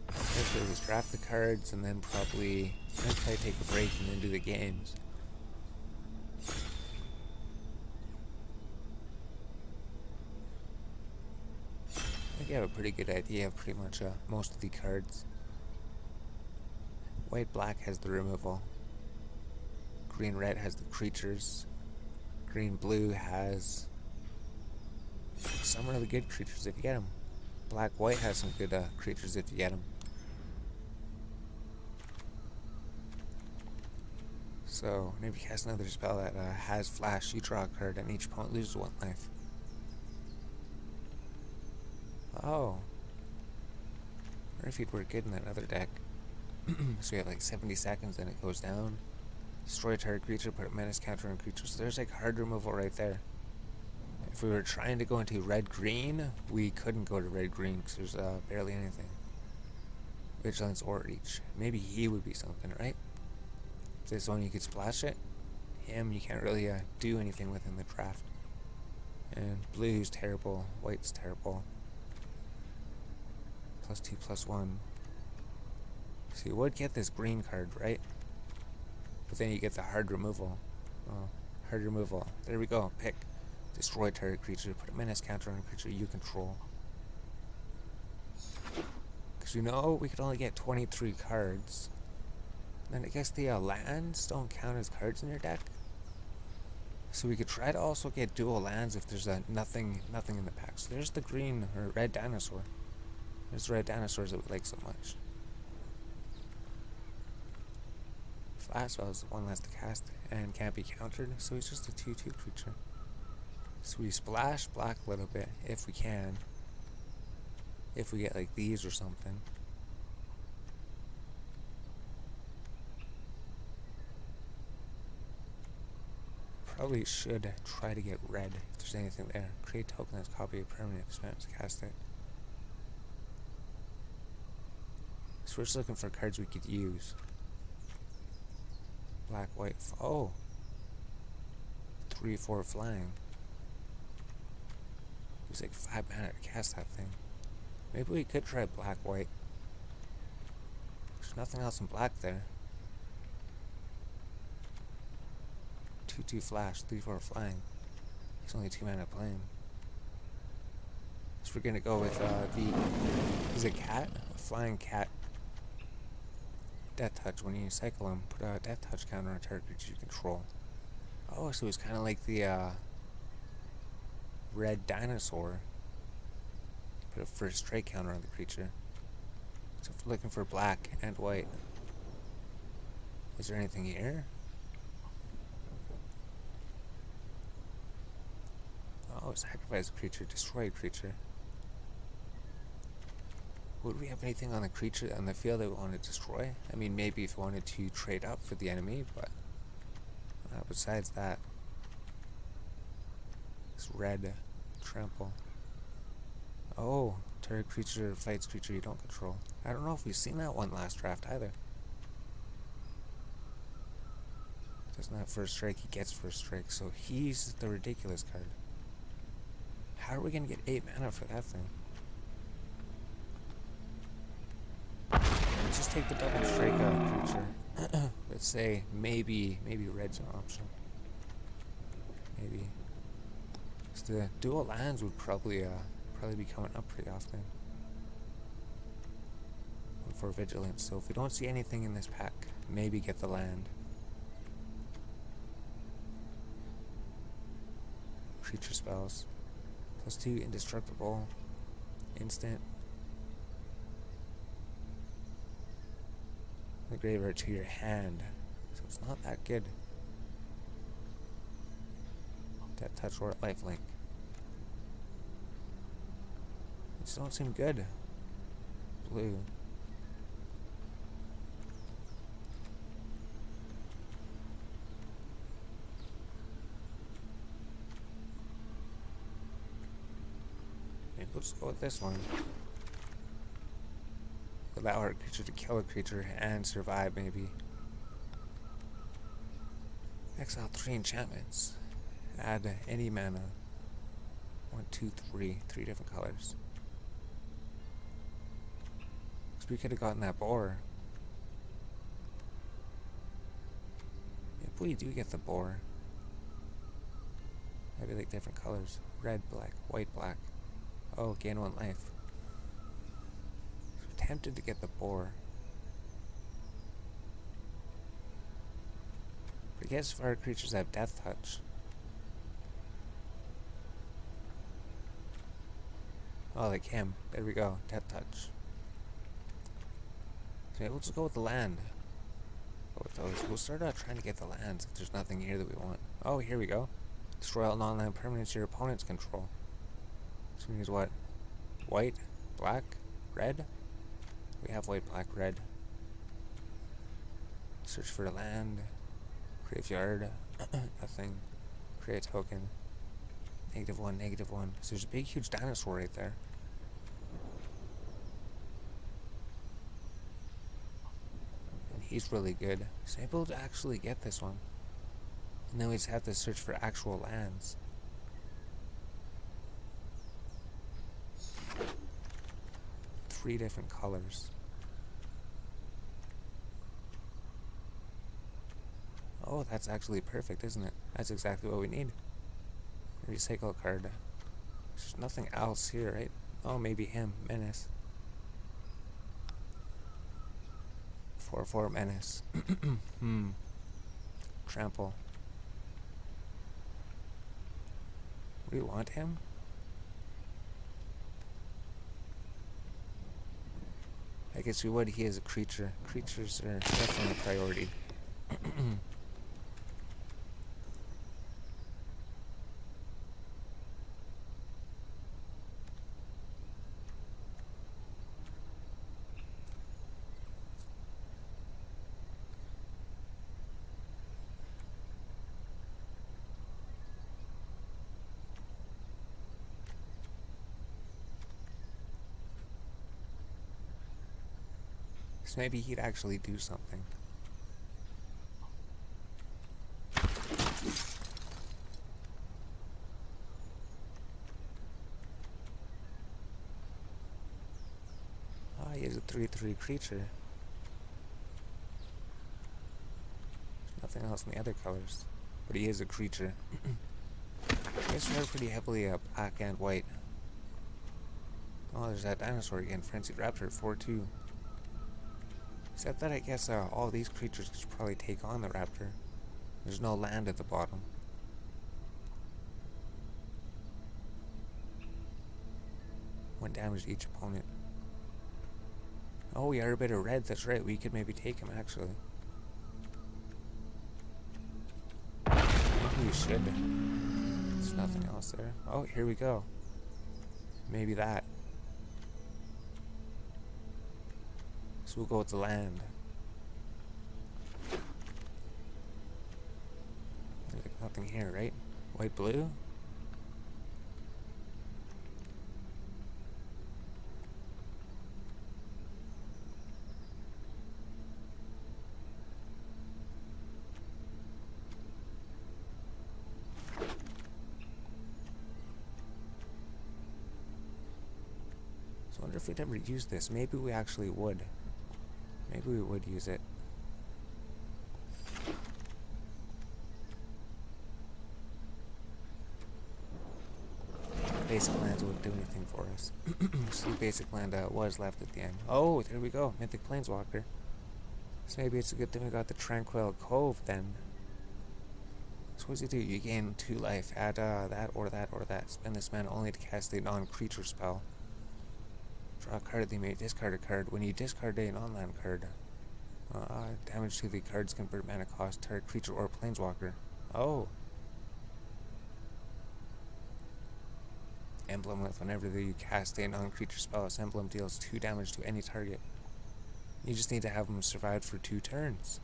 Actually, just draft the cards and then probably try to take a break and then do the games. I think I have a pretty good idea of pretty much most of the cards. White-black has the removal. Green-red has the creatures. Green-blue has some really good creatures if you get them. Black-white has some good creatures if you get them. So, whenever you cast another spell that has flash, you draw a card and each opponent loses 1 life. Oh. I wonder if he'd work good in that other deck. So you have like 70 seconds, then it goes down. Destroy a target creature, put a menace counter on creatures. So there's like hard removal right there. If we were trying to go into red-green, we couldn't go to red-green because there's barely anything. Vigilance or Reach. Maybe he would be something, right? This one you could splash it. Him, you can't really do anything with in the draft. And blue's terrible. White's terrible. +2, +1. So you would get this green card, right? But then you get the hard removal. Oh, hard removal. There we go. Pick. Destroy target creature. Put a menace counter on a creature you control. Because we know we could only get 23 cards. And I guess the lands don't count as cards in your deck. So we could try to also get dual lands if there's nothing in the pack. So there's the green or red dinosaur. There's the red dinosaurs that we like so much. Flash spell is the one less to cast and can't be countered, so he's just a 2/2 creature. So we splash black a little bit if we can. If we get like these or something. Probably should try to get red if there's anything there. Create tokenized copy of permanent expense, cast it. So we're just looking for cards we could use. Black, white, oh! 3/4 flying. It was like 5 mana to cast that thing. Maybe we could try black, white. There's nothing else in black there. 2/2 flash, 3/4 flying. He's only 2 mana playing. So we're gonna go with he's a cat? A flying cat. Death touch. When you cycle him, put a death touch counter on a target creature you control. Oh, so he's kind of like the red dinosaur. Put a first strike counter on the creature. So if we're looking for black and white, is there anything here? Oh, sacrifice a creature, destroy a creature. Would we have anything on the creature on the field that we want to destroy? I mean, maybe if we wanted to trade up for the enemy, but besides that, this red trample. Oh, target creature fights creature you don't control. I don't know if we've seen that one last draft either. Doesn't have first strike, he gets first strike, so he's the ridiculous card. How are we going to get 8 mana for that thing? Let's just take the double strike creature. Let's say maybe red's an option. Maybe. So the dual lands would probably be coming up pretty often. For vigilance. So if we don't see anything in this pack, maybe get the land. Creature spells. +2 indestructible. Instant. The graveyard to your hand. So it's not that good. Death touch or lifelink. These don't seem good. Blue. Maybe let's go with this one. Allow our creature to kill a creature and survive, maybe. Exile 3 enchantments. Add any mana. 1, 2, 3. 3 different colors. Because we could have gotten that boar. If we do get the boar, maybe like different colors. Red, black, white, black. Oh, gain 1 life. So we're tempted to get the boar. But I guess fire creatures have death touch. Oh, like him. There we go. Death touch. So maybe we'll just go with the land. Go with those. We'll start out trying to get the lands if there's nothing here that we want. Oh, here we go. Destroy all non-land permanents your opponents control. So we need what? White, black, red? We have white, black, red. Search for a land. Graveyard. Nothing. Create a token. -1, -1. So there's a big, huge dinosaur right there. And he's really good. So able to actually get this one. And then we just have to search for actual lands. Three different colors. Oh, that's actually perfect, isn't it? That's exactly what we need. Recycle card. There's nothing else here, right? Oh, maybe him. Menace. 4/4 Menace. Trample. We want him? I guess we would. He is a creature. Creatures are definitely a priority. So maybe he'd actually do something. Ah, he is a 3/3 creature. There's nothing else in the other colors. But he is a creature. I guess we're pretty heavily black and white. Oh, there's that dinosaur again. Frenzied Raptor, 4/2. Except that I guess all these creatures could probably take on the raptor. There's no land at the bottom. One damage to each opponent. Oh, we are a bit of red. That's right. We could maybe take him, actually. Maybe we should. There's nothing else there. Oh, here we go. Maybe that. So we'll go with the land. There's like nothing here, right? White, blue? So I wonder if we'd ever use this. Maybe we actually would. Maybe we would use it. Basic lands wouldn't do anything for us. So the basic land was left at the end. Oh, there we go. Mythic Planeswalker. So maybe it's a good thing we got the Tranquil Cove then. So what does it do? You gain 2 life. Add that or that or that. Spend this mana only to cast a non-creature spell. Draw a card, they may discard a card. When you discard a non-land card, damage to the card's convert mana cost, target creature or planeswalker. Oh. Emblem with whenever you cast a non-creature spell, this emblem deals 2 damage to any target. You just need to have him survive for 2 turns.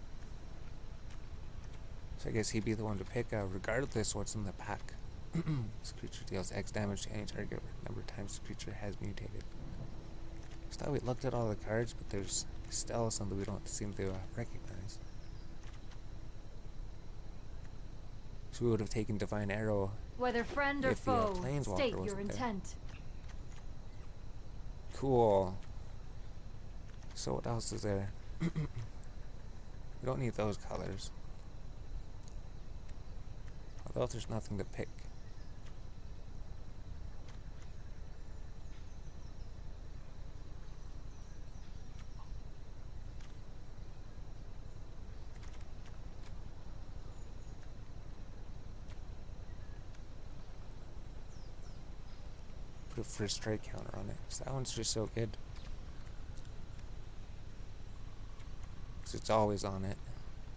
So I guess he'd be the one to pick, regardless what's in the pack. This creature deals X damage to any target number of times the creature has mutated. I thought we looked at all the cards, but there's still something we don't seem to recognize. So we would have taken Divine Arrow. Whether friend or if foe, the Planeswalker state your wasn't there. intent. Cool. So what else is there? We don't need those colors. Although there's nothing to pick. Put a first strike counter on it. So that one's just so good. Because it's always on it.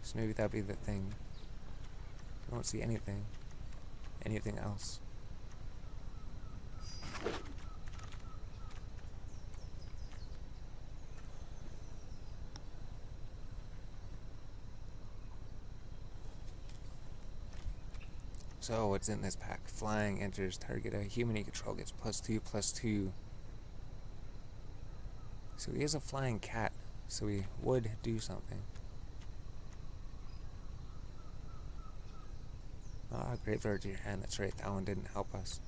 So maybe that'd be the thing. I don't see anything. Anything else. So what's in this pack? Flying enters target a human you control gets +2/+2. So he is a flying cat, so he would do something. Ah, graveyard to your hand, that's right, that one didn't help us.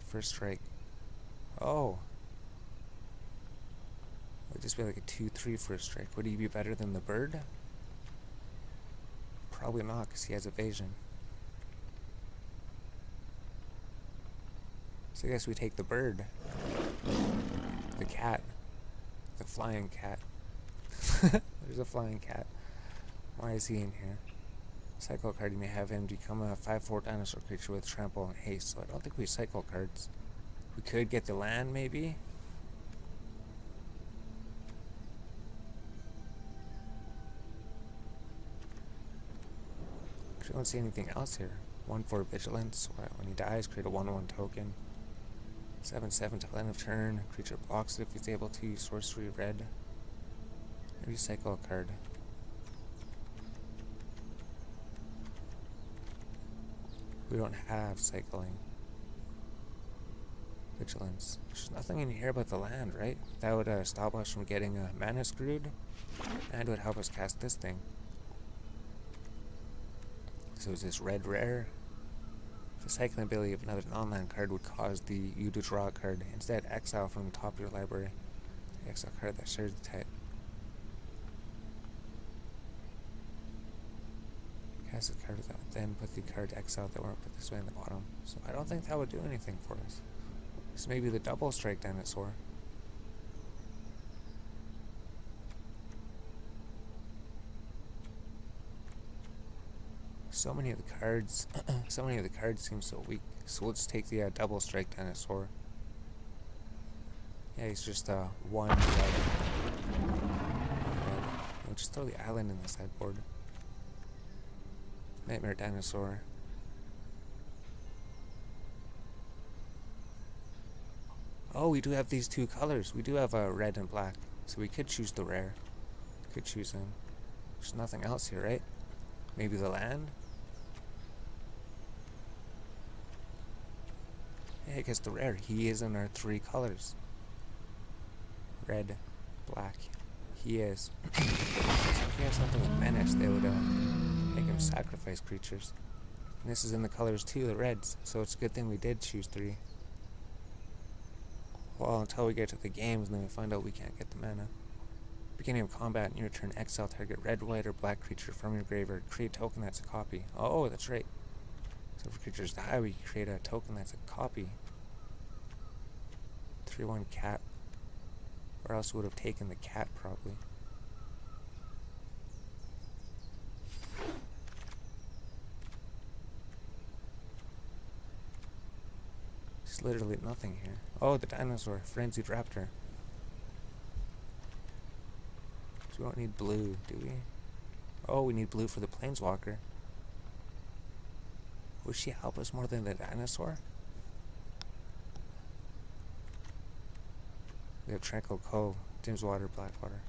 First strike. Oh. It would just be like a 2/3 first strike. Would he be better than the bird? Probably not, because he has evasion. So I guess we take the bird. The cat. The flying cat. There's a flying cat. Why is he in here? Cycle card, you may have him become a 5/4 dinosaur creature with trample and haste. So I don't think we cycle cards. We could get the land, maybe? I don't see anything else here. 1/4 vigilance. When he dies, create a 1/1 token. 7/7 till end of turn. Creature blocks it if he's able to. Sorcery red. Maybe cycle a card. We don't have cycling. Vigilance. There's nothing in here but the land, right? That would stop us from getting mana screwed. And would help us cast this thing. So is this red rare? The cycling ability of another non-land card would cause you to draw a card. Instead, exile from the top of your library. Exile card that shares the type. Cast a card that then put the card exile that weren't put this way in the bottom. So I don't think that would do anything for us. This may be the double strike dinosaur. So many of the cards seem so weak. So let's take the double strike dinosaur. Yeah, he's just one red. We'll just throw the island in the sideboard. Nightmare dinosaur. Oh, we do have these two colors. We do have red and black. So we could choose the rare. Could choose him. There's nothing else here, right? Maybe the land? Yeah, I guess the rare. He is in our three colors. Red, black. He is. So if we have something with menace, they would make him sacrifice creatures. And this is in the colors too, the reds. So it's a good thing we did choose three. Well, until we get to the games, and then we find out we can't get the mana. Beginning of combat, in your turn, exile target red, white, or black creature from your graveyard. Create a token that's a copy. Oh, that's right. So if creatures die, we create a token that's a copy. 3/1 cat. Or else we would have taken the cat, probably. There's literally nothing here. Oh, the dinosaur. Frenzied raptor. So we don't need blue, do we? Oh, we need blue for the planeswalker. Would she help us more than the dinosaur? We have Tranquil Cove, Dimswater, Blackwater.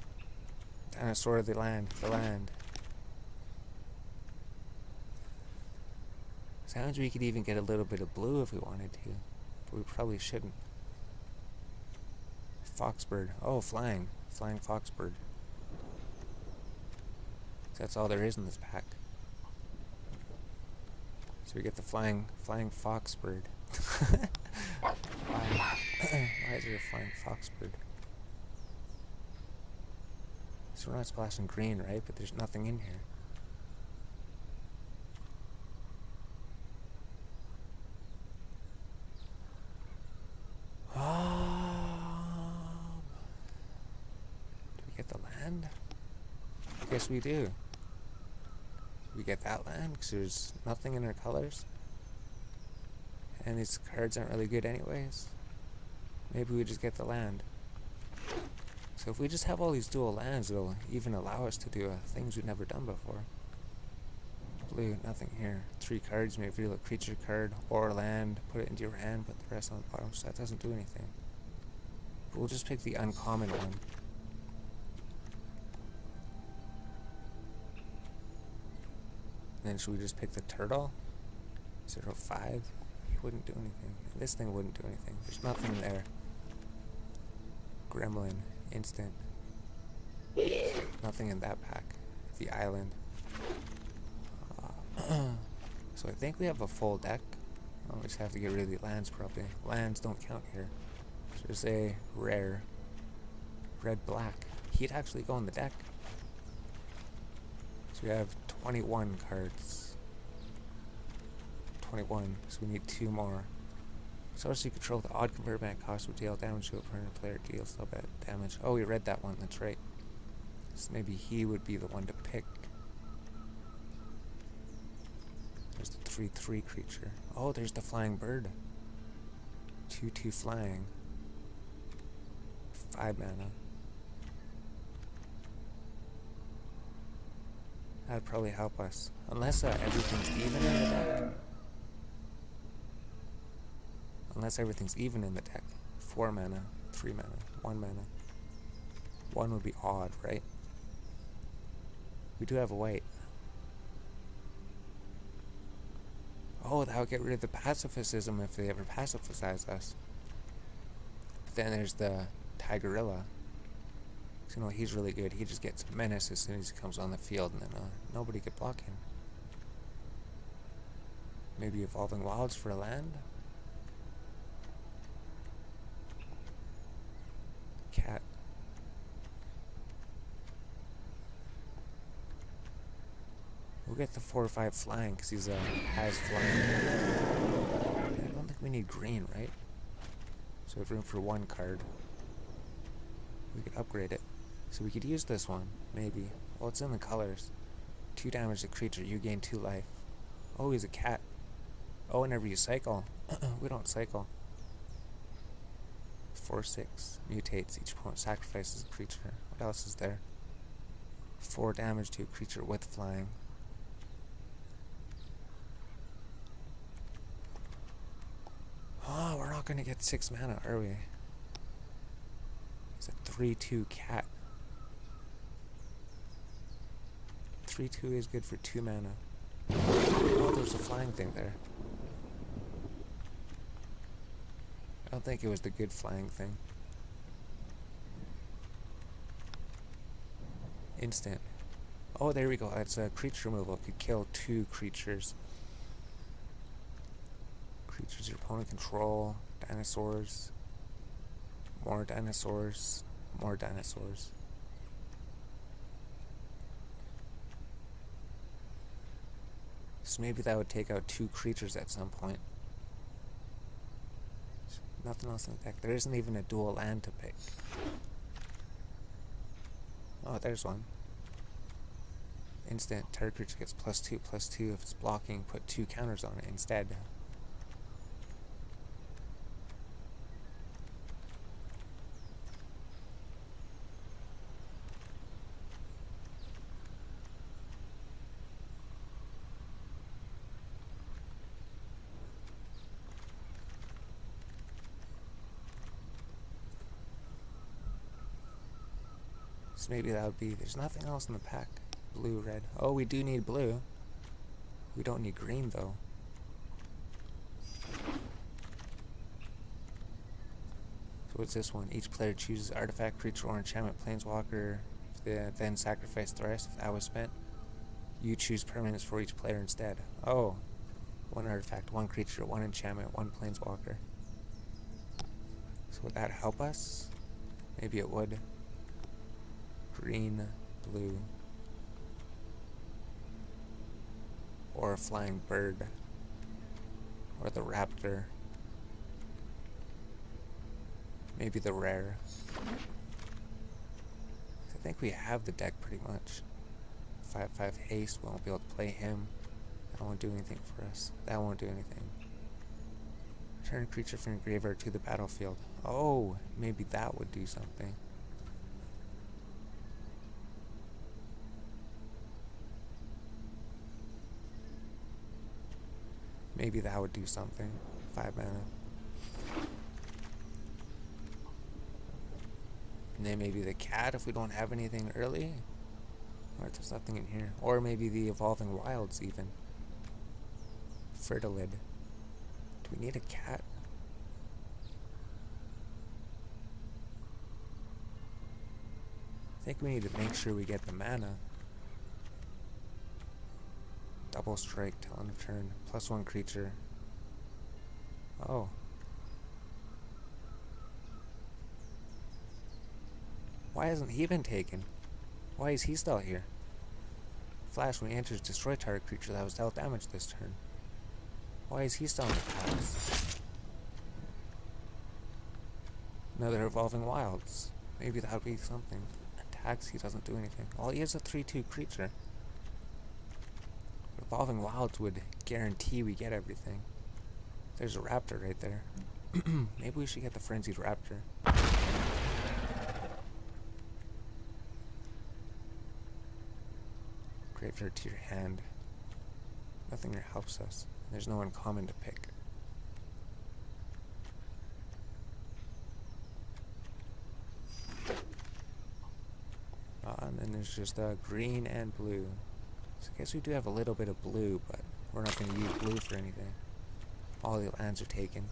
Dinosaur, the land, the land. Sounds we could even get a little bit of blue if we wanted to, but we probably shouldn't. Foxbird. Oh, flying. Flying Foxbird. That's all there is in this pack. we get the flying fox bird. Why is there a flying fox bird? So we're not splashing green, right? But there's nothing in here. Do we get the land? I guess we do. We get that land because there's nothing in our colors. And these cards aren't really good anyways. Maybe we just get the land. So if we just have all these dual lands, it'll even allow us to do things we've never done before. Blue, nothing here. 3 cards, maybe reveal a creature card or land, put it into your hand, put the rest on the bottom, so that doesn't do anything. But we'll just pick the uncommon one. And then should we just pick the turtle? 0-5? He wouldn't do anything. This thing wouldn't do anything. There's nothing there. Gremlin, instant. Nothing in that pack. The island. So I think we have a full deck. We just have to get rid of the lands probably. Lands don't count here. So there's a rare red-black. He'd actually go in the deck. So we have 21 cards. 21, so we need 2 more. So as you control the odd convertment cost would deal damage to a permanent player, deals a little bit of damage. Oh, we read that one, that's right. So maybe he would be the one to pick. There's the 3/3 creature. Oh, there's the flying bird. 2/2 flying. 5 mana. That'd probably help us. Unless everything's even in the deck. Unless everything's even in the deck. 4 mana, 3 mana, 1 mana. 1 would be odd, right? We do have a white. Oh, that would get rid of the pacifism if they ever pacifize us. But then there's the Tigerilla. So, you know, he's really good. He just gets menace as soon as he comes on the field, and then nobody could block him. Maybe Evolving Wilds for a land? Cat. We'll get the 4/5 flying because he's has flying. I don't think we need green, right? So we have room for 1 card. We could upgrade it. So we could use this one, maybe. Well, it's in the colors. 2 damage to creature, you gain 2 life. Oh, he's a cat. Oh, whenever you cycle. We don't cycle. 4/6 mutates, each opponent sacrifices a creature. What else is there? 4 damage to a creature with flying. Oh, we're not going to get 6 mana, are we? It's a 3/2 cat. 3/2 is good for 2 mana. Oh, there's a flying thing there. I don't think it was the good flying thing. Instant. Oh, there we go. That's a creature removal. It could kill 2 creatures. Creatures your opponent control. Dinosaurs. More dinosaurs. More dinosaurs. So maybe that would take out 2 creatures at some point. Nothing else in the deck. There isn't even a dual land to pick. Oh, there's one. Instant. Target creature gets +2/+2. If it's blocking, put 2 counters on it instead. So maybe that would be, there's nothing else in the pack. Blue, red. Oh, we do need blue. We don't need green, though. So what's this one? Each player chooses artifact, creature, or enchantment, planeswalker. If they then sacrifice the rest. If that was spent, you choose permanents for each player instead. Oh. 1 artifact, 1 creature, 1 enchantment, 1 planeswalker. So would that help us? Maybe it would. Green, blue. Or a flying bird. Or the raptor. Maybe the rare. I think we have the deck pretty much. 5/5 haste, we won't be able to play him. That won't do anything for us. That won't do anything. Return a creature from your graveyard to the battlefield. Oh, maybe that would do something. Maybe that would do something. 5 mana. And then maybe the cat if we don't have anything early. Or there's nothing in here. Or maybe the Evolving Wilds even. Fertilid. Do we need a cat? I think we need to make sure we get the mana. Double strike till end of turn. +1 creature. Oh. Why hasn't he been taken? Why is he still here? Flash, when he enters, destroy target creature that was dealt damage this turn. Why is he still in the palace? Another Evolving Wilds. Maybe that would be something. Attacks, he doesn't do anything. Well, he is a 3/2 creature. Evolving Wilds would guarantee we get everything. There's a raptor right there. Maybe we should get the Frenzied Raptor. Graveyard to your hand. Nothing here helps us. There's no uncommon to pick. And then there's just green and blue. So I guess we do have a little bit of blue, but we're not going to use blue for anything. All the lands are taken.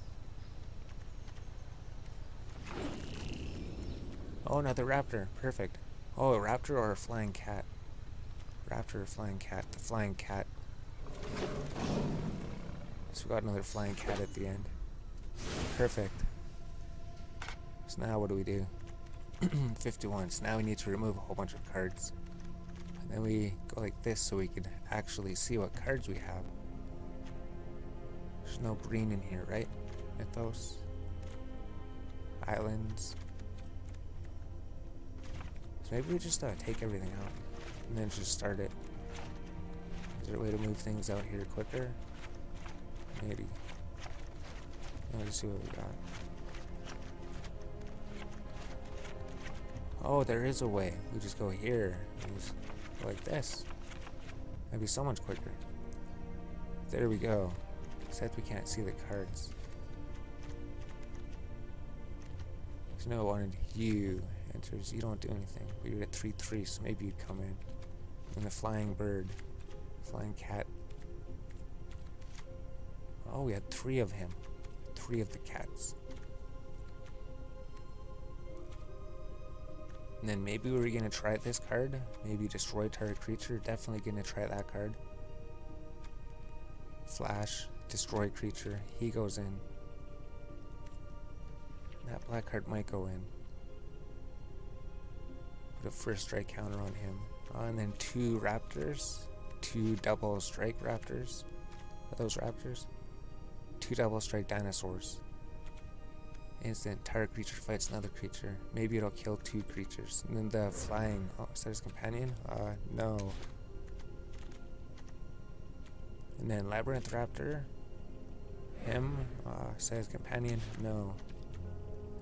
Oh, another raptor. Perfect. Oh, a raptor or a flying cat? Raptor or flying cat? The flying cat. So we got another flying cat at the end. Perfect. So now what do we do? 51. So now we need to remove a whole bunch of cards. And then we go like this so we can actually see what cards we have. There's no green in here, right? Mythos. Islands. So maybe we just take everything out and then just start it. Is there a way to move things out here quicker? Maybe. Let's see what we got. Oh, there is a way. We just go here and just go like this. That'd be so much quicker. There we go. Except we can't see the cards. So no, I wanted you enters. You don't do anything. But you're at 3/3, so maybe you'd come in. And the flying bird, flying cat. Oh, we had 3 of him. 3 of the cats. And then maybe we were gonna try this card. Maybe destroy target creature. Definitely gonna try that card. Flash, destroy creature. He goes in. That black card might go in. Put a first strike counter on him. And then 2 raptors. 2 double strike raptors. Are those raptors? 2 double strike dinosaurs. Instant, target creature fights another creature. Maybe it'll kill 2 creatures. And then the flying, oh, is that his companion? No. And then Labyrinth Raptor. Him, is that his companion? No.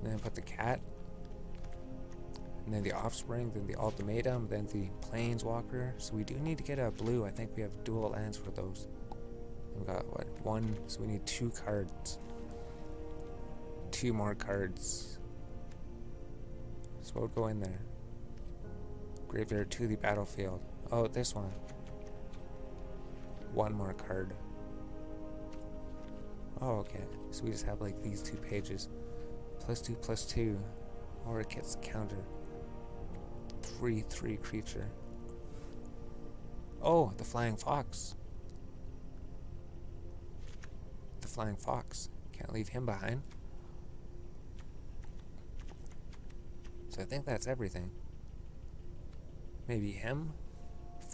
And then put the cat. And then the offspring, then the ultimatum, then the planeswalker. So we do need to get a blue. I think we have dual lands for those. We got what? 1, so we need 2 cards. 2 more cards. So we'll go in there. Graveyard to the battlefield. Oh, this one. 1 more card. Oh, okay. So we just have like these 2 pages. +2/+2. Or it gets the counter. 3/3 creature. Oh, the flying fox. flying fox. Can't leave him behind. So I think that's everything. Maybe him?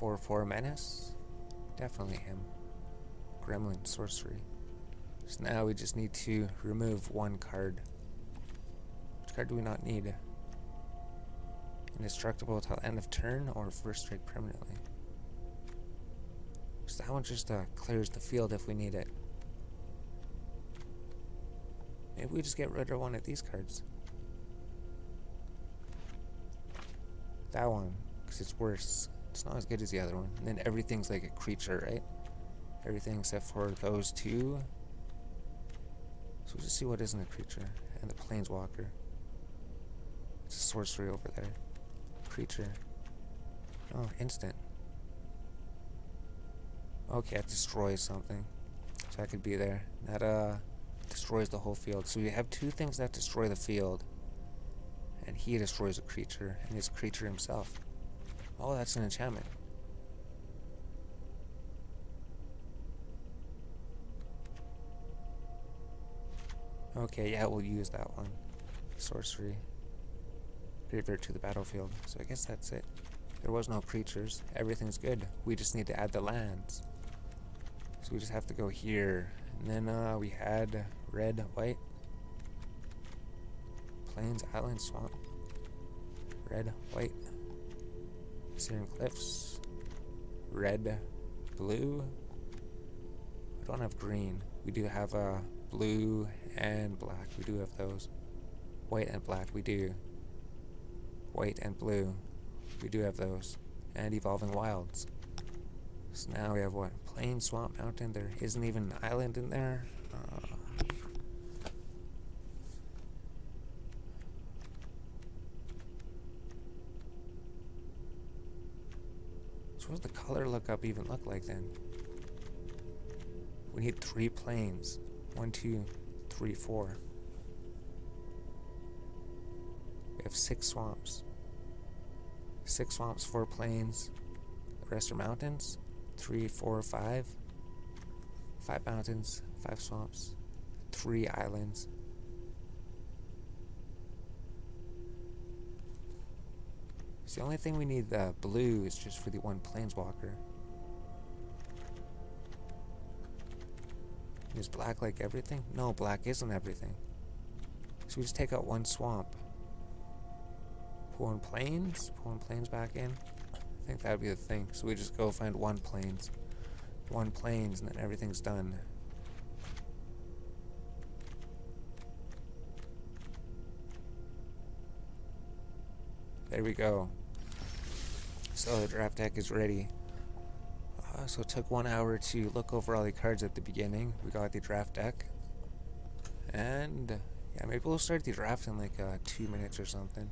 4/4 menace? Definitely him. Gremlin sorcery. So now we just need to remove one card. Which card do we not need? Indestructible till end of turn or first strike permanently. So that one just clears the field if we need it. Maybe we just get rid of one of these cards. That one, because it's worse. It's not as good as the other one. And then everything's like a creature, right? Everything except for those two. So we'll just see what isn't a creature. And the planeswalker. It's a sorcery over there. Creature. Oh, instant. Okay, that destroys something. So that could be there. That destroys the whole field. So we have two things that destroy the field. And he destroys a creature, and his creature himself. Oh, that's an enchantment. Okay, yeah, we'll use that one. Sorcery. Graveyard to the battlefield. So I guess that's it. There was no creatures. Everything's good. We just need to add the lands. So we just have to go here. And then we had red, white. Plains, island, swamp. Red, white. Searing cliffs. Red, blue. We don't have green. We do have blue and black. We do have those. White and black. We do. White and blue. We do have those. And evolving wilds. So now we have what? Plain, swamp, mountain. There isn't even an island in there. So what does the color lookup even look like then? We need 3 plains. 1, 2, 3, 4. We have 6 swamps. 6 swamps, 4 plains. The rest are mountains. 3, 4, 5. 5 mountains, 5 swamps, 3 islands. So the only thing we need blue is just for the one planeswalker. Is black like everything? No, black isn't everything. So we just take out 1 swamp. Pull in plains back in. I think that would be the thing. So we just go find 1 plains. 1 plains and then everything's done. There we go. So the draft deck is ready. So it took 1 hour to look over all the cards at the beginning. We got the draft deck. And yeah, maybe we'll start the draft in like 2 minutes or something.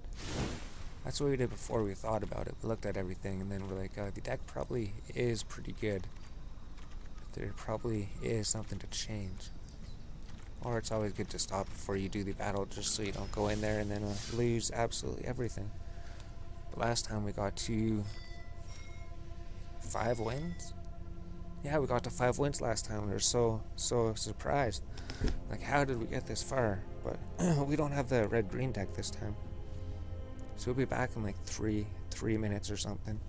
That's what we did before we thought about it. We looked at everything and then we're like, the deck probably is pretty good. There probably is something to change. Or it's always good to stop before you do the battle just so you don't go in there and then lose absolutely everything. But last time we got to 5 wins? Yeah, we got to 5 wins last time. We were so surprised. Like, how did we get this far? But we don't have the red-green deck this time. So we'll be back in like 3 minutes or something.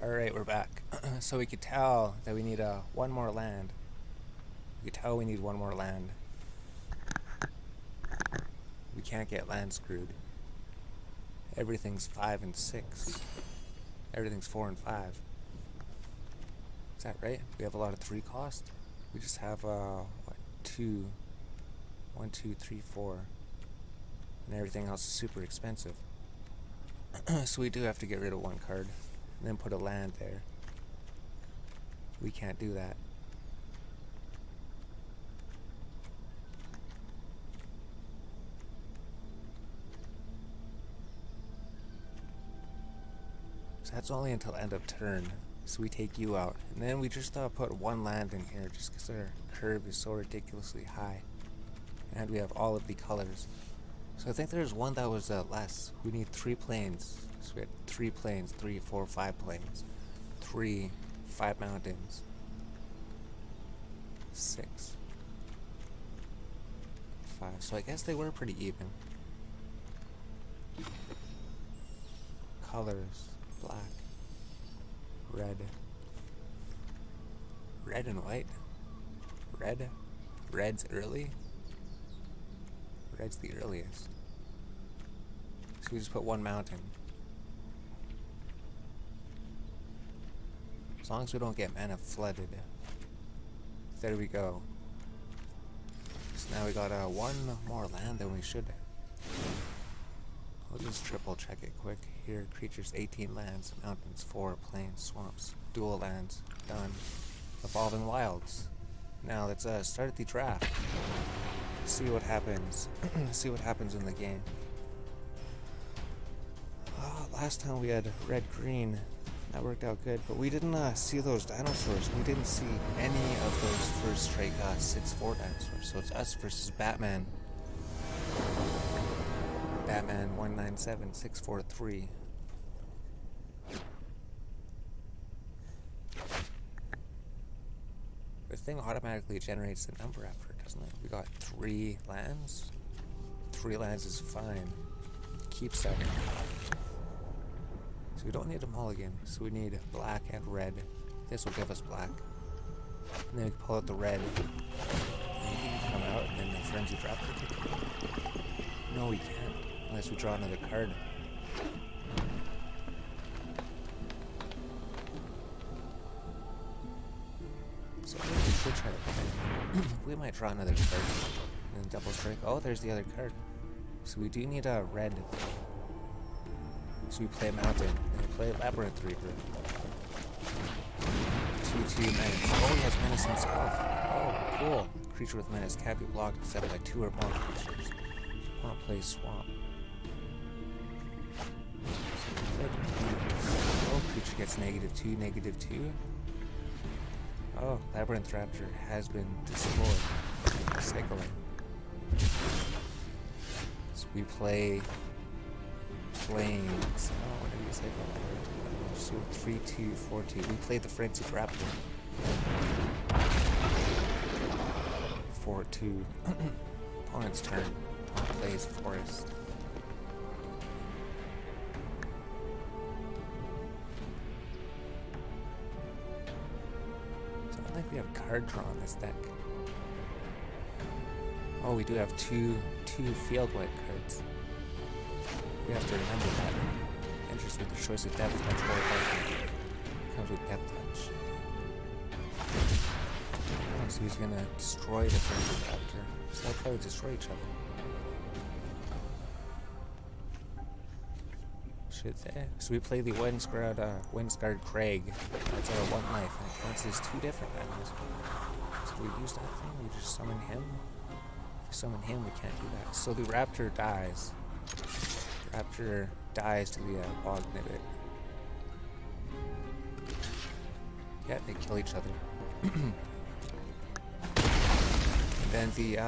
Alright, we're back. So we could tell that we need one more land. We could tell we need one more land. We can't get land screwed. Everything's 5 and 6. Everything's 4 and 5. Is that right? We have a lot of 3 cost. We just have what, 2, 1, 2, 3, 4, and everything else is super expensive. So we do have to get rid of one card and then put a land there. We can't do that. So that's only until end of turn. So we take you out, and then we just put one land in here just because our curve is so ridiculously high, and we have all of the colors. So I think there's one that was less. We need 3 plains. So we had 3 plains, 3, 4, 5 plains, 3, 5 mountains, 6, 5. So I guess they were pretty even. Colors: black, red, red and white. Red's early. Red's the earliest. So we just put one mountain. As long as we don't get mana flooded. There we go. So now we got one more land than we should. I'll just triple check it quick. Here, creatures 18 lands, mountains 4, plains, swamps, dual lands, done. Evolving wilds. Now let's start the draft. See what happens. See what happens in the game. Last time we had red-green. That worked out good, but we didn't see those dinosaurs. We didn't see any of those first strike 6/4 dinosaurs. So it's us versus Batman. Batman 197643. The thing automatically generates the number after, doesn't it? We got 3 lands. 3 lands is fine. Keep 7. So we don't need a mulligan. So we need black and red. This will give us black. And then we can pull out the red. Come out, and then the frenzy drop it. No, we can't. Unless we draw another card. So I think we should try to play. We might draw another card. And then double strike. Oh, there's the other card. So we do need a red. So we play Mountain. And we play Labyrinth Reaper. 2/2 menace. Oh, he has menace himself. Oh, cool. Creature with menace can't be blocked except by 2 or more creatures. I want to play Swamp. Oh, creature gets -2, -2. Oh, Labyrinth Raptor has been destroyed. Cycling. So we play Flames. Oh, what did we cycle? So 3/2, 4/2. We played the Frenzy Raptor. 4/2. Opponent's turn. Opponent plays Forest. So I don't think we have card draw on this deck. Oh, we do have two field wipe cards. We have to remember that. Enters with the choice of Death Touch or Lightning. Comes with Death Touch. Oh, so he's gonna destroy the Frenzy Raptor. So they'll probably destroy each other. Should they? So we play the Windscarred Crag. That's our 1 life. And it counts as 2 different animals. So do we use that thing? We just summon him? If we summon him, we can't do that. So the Raptor dies. Raptor dies to the Bog Nibbit. Yeah, they kill each other. And then the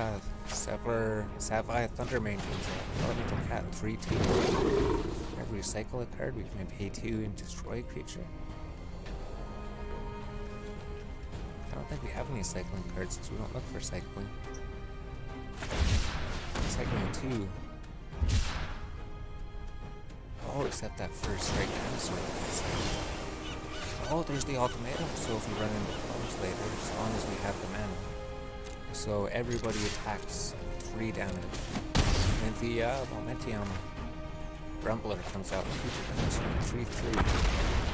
Sapphire Thundermane comes out. Elemental Cat 3/2. Whenever we cycle a card, we can pay 2 and destroy a creature. I don't think we have any cycling cards because we don't look for cycling. Cycling 2. Oh, except that first strike dinosaur. Oh, there's the ultimatum, so if we run into problems later, as long as we have the mana. So everybody attacks 3 damage. And the Momentium Rumbler comes out, creature damage 3/3.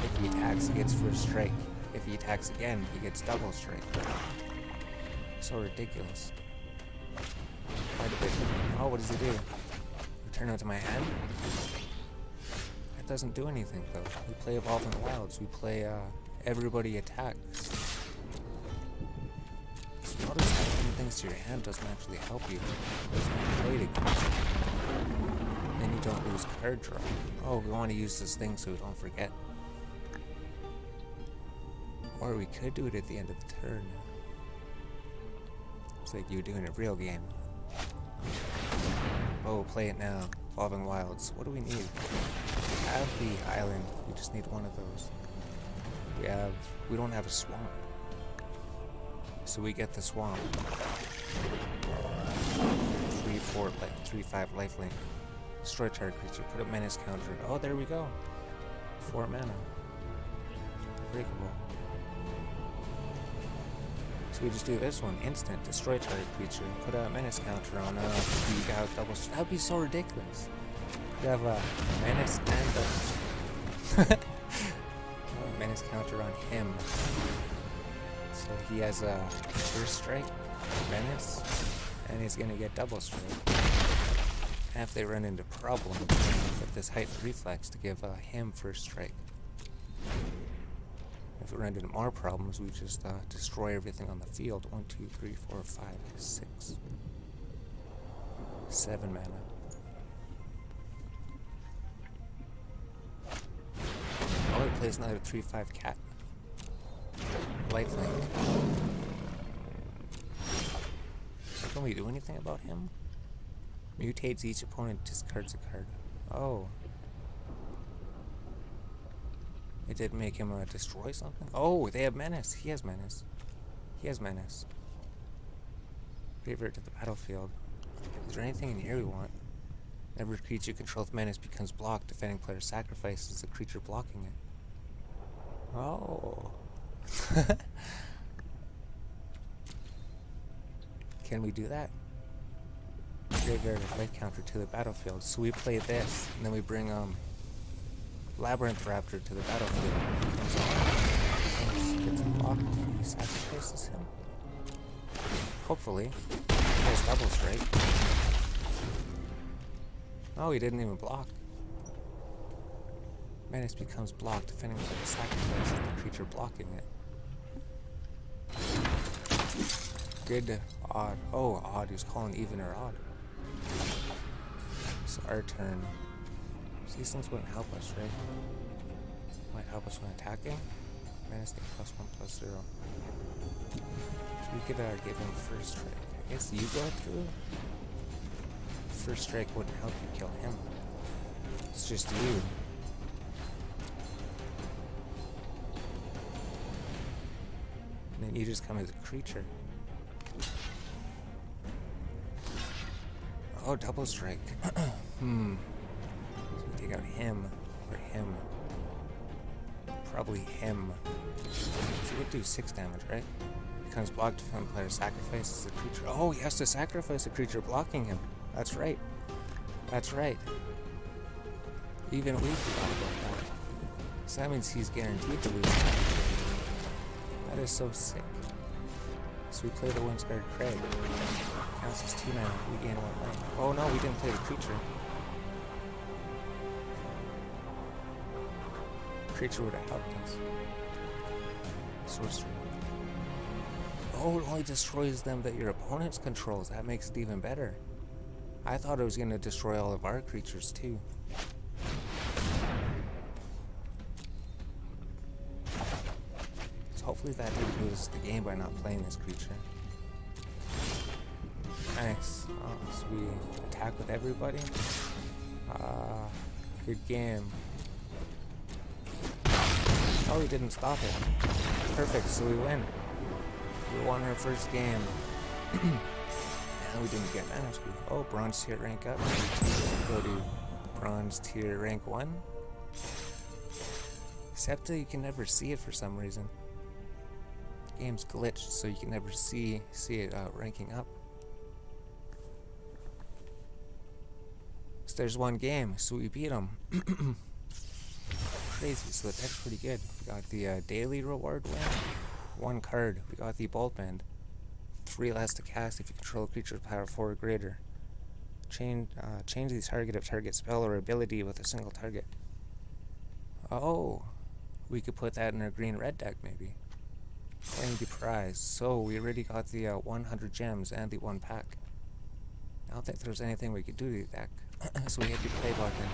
If he attacks, he gets first strike. If he attacks again, he gets double strike. So ridiculous. Quite a bit. Oh, what does he do? Return it to my hand? That doesn't do anything though. We play Evolving Wilds. We play everybody attacks. So notice how putting things to your hand doesn't actually help you. It doesn't play it against you. Then you don't lose card draw. Oh, we want to use this thing so we don't forget. Or we could do it at the end of the turn. It's like you do in a real game. Oh, play it now. Evolving Wilds. What do we need? We have the island. We just need one of those. We don't have a swamp. So we get the swamp. 3/4 3/5 lifelink. Destroy target creature. Put a menace counter. Oh, there we go. 4 mana. Breakable. So we just do this one. Instant. Destroy target creature. Put a menace counter on you got double. That would be so ridiculous. You have a menace and double. Menace counter on him. So he has a first strike, menace, and he's gonna get double strike. And if they run into problems, with this heightened reflex to give him first strike. If we run into more problems, we just destroy everything on the field. 1, 2, 3, 4, 5, 6, 7 mana. Oh, he plays another 3/5 cat. Lifelink. Can we do anything about him? Mutates each opponent, discards a card. Oh. It did make him destroy something? Oh, they have menace. He has menace. He has menace. Graveyard to the battlefield. Is there anything in here we want? Every creature controlled with menace becomes blocked. Defending player sacrifices the creature blocking it. Oh. Can we do that? Graveyard life counter to the battlefield. So we play this, and then we bring Labyrinth Raptor to the battlefield. He gets blocked. He sacrifices him. Hopefully. He has double strike. Oh, he didn't even block. Menace becomes blocked, defending with the sacrifice of the creature blocking it. Good, odd. Oh, odd. He was calling even or odd. So our turn. So these things wouldn't help us, right? Might help us when attacking. Menace get +1/+0. So we could give him first strike. I guess you go through. First strike wouldn't help you kill him. It's just you. And then you just come as a creature. Oh, double strike. So we take out him or him. Probably him. So we would do 6 damage, right? Becomes blocked from player sacrifices a creature. Oh, he has to sacrifice a creature blocking him. That's right. That's right. Even we forgot about that. So that means he's guaranteed to lose. That is so sick. So we play the Windscarred Craig. Counts as 2 mana. We gain 1 life. Oh no, we didn't play the creature. Creature would have helped us. Sorcery. Oh, it only destroys them that your opponent's controls. That makes it even better. I thought it was going to destroy all of our creatures too. So hopefully that didn't lose the game by not playing this creature. Nice. Oh, so we attack with everybody. Good game. Oh, he didn't stop it. Perfect, so we win. We won our first game. And we didn't get mana. Oh, bronze tier rank up. Go to bronze tier rank 1. Except you can never see it for some reason. The game's glitched, so you can never see it ranking up. So there's one game, so we beat them. Crazy, so the deck's pretty good. We got the daily reward win, 1 card. We got the Bolt Band, 3 less to cast if you control a creature with power 4 or greater. Change the target of target spell or ability with a single target. Oh, we could put that in our green-red deck maybe. Playing the prize. So we already got the 100 gems and the 1 pack. I don't think there's anything we could do to the deck. So we had to play button.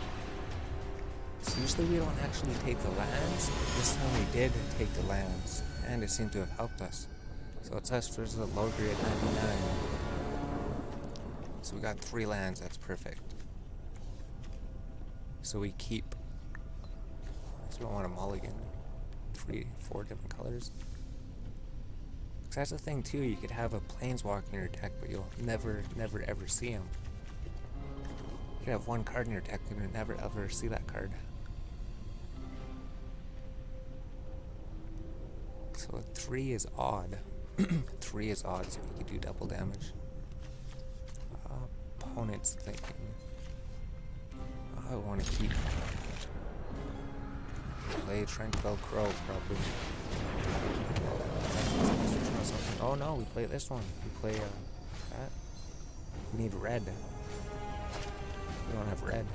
So usually we don't actually take the lands, but this time we did take the lands, and it seemed to have helped us. So it's us versus a low grade 99. So we got 3 lands, that's perfect. So we keep. So we don't want a mulligan. 3, 4 different colors. Because that's the thing too, you could have a planeswalker in your deck, but you'll never ever see him. You could have 1 card in your deck and you'll never ever see that card. So 3 is odd. 3 is odd, so you could do double damage. Opponent's thinking. I want to keep. Play Tranquil Crow, probably. Oh no, we play this one. We play that. We need red. We don't have red.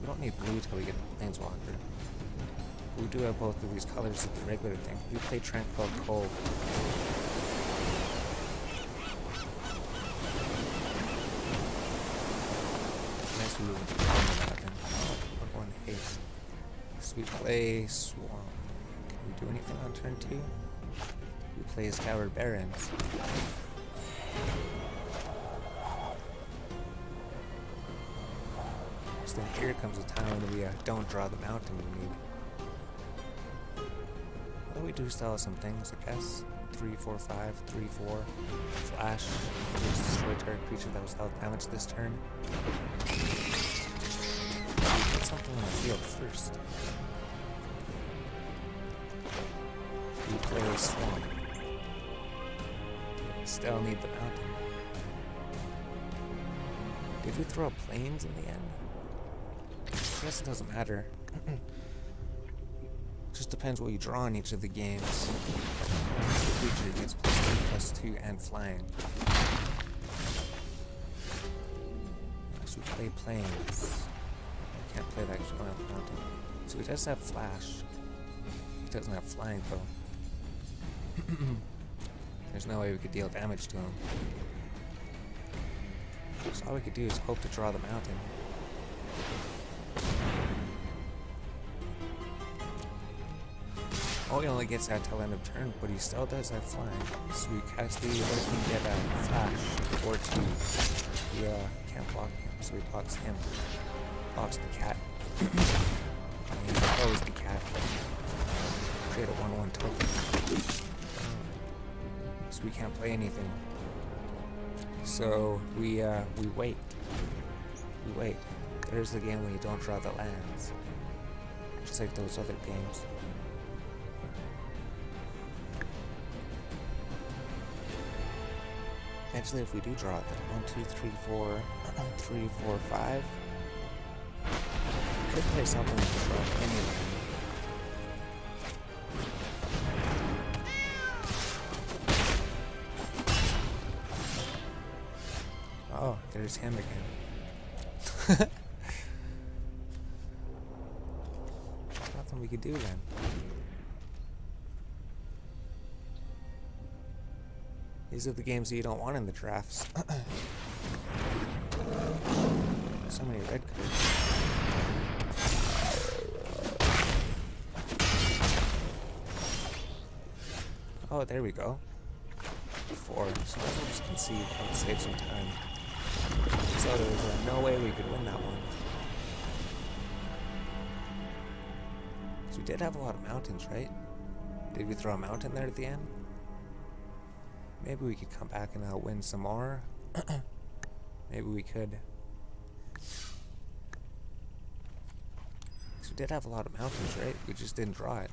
We don't need blue till we get the Planeswalker. We do have both of these colors at the regular thing. We play Tranquil Cove. Nice move with the mountain. We're going to haste. So we play Swarm. Can we do anything on turn 2? We play Scoured Barrens. So then here comes a time when we don't draw the mountain we need. Although we do still have some things, I guess. 3, 4, 5, 3, 4. Flash. Just destroy target creature that was dealt damage this turn. We put something on the field first. We play Swarm. Still need the mountain. Did we throw planes in the end? I guess it doesn't matter. Just depends what you draw in each of the games. The creature gets +2/+2 and flying. So we play planes. I can't play that because we don't have the mountain. So he does have flash. He doesn't have flying though. There's no way we could deal damage to him. So all we could do is hope to draw the mountain. Oh, he only gets that till end of turn, but he still does have flying. So we cast the can get a flash or 2. We can't block him, so he blocks him. Blocks the cat. And he throws the cat. Create a 1/1 token. So we can't play anything. So we wait. We wait. There's the game when you don't draw the lands. Just like those other games. Actually, if we do draw it, then 1, 2, 3, 4, 3, 4, 5. We could play something to draw any land. Oh, there's him again. Nothing we could do then. These are the games that you don't want in the drafts. So many red cards. Oh, there we go. 4. So we'll just concede. That would save some time. So there was no way we could win that one. So we did have a lot of mountains, right? Did we throw a mountain there at the end? Maybe we could come back and win some more. Maybe we could. So We did have a lot of mountains, right? We just didn't draw it.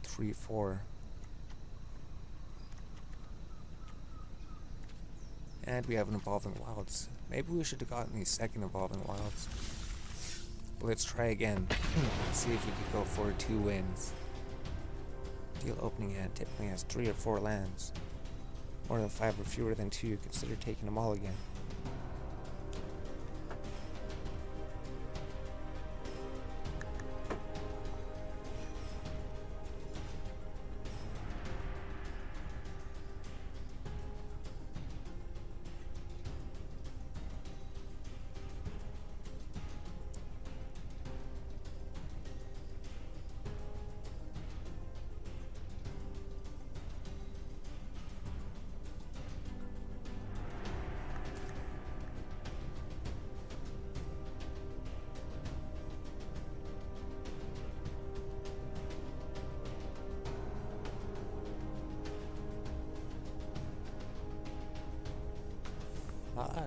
3, 4. And we have an Evolving Wilds. Maybe we should have gotten the second Evolving Wilds. But let's try again. Let's see if we could go for 2 wins. Deal opening hand typically has 3 or 4 lands. More than 5 or fewer than 2, consider taking them all again.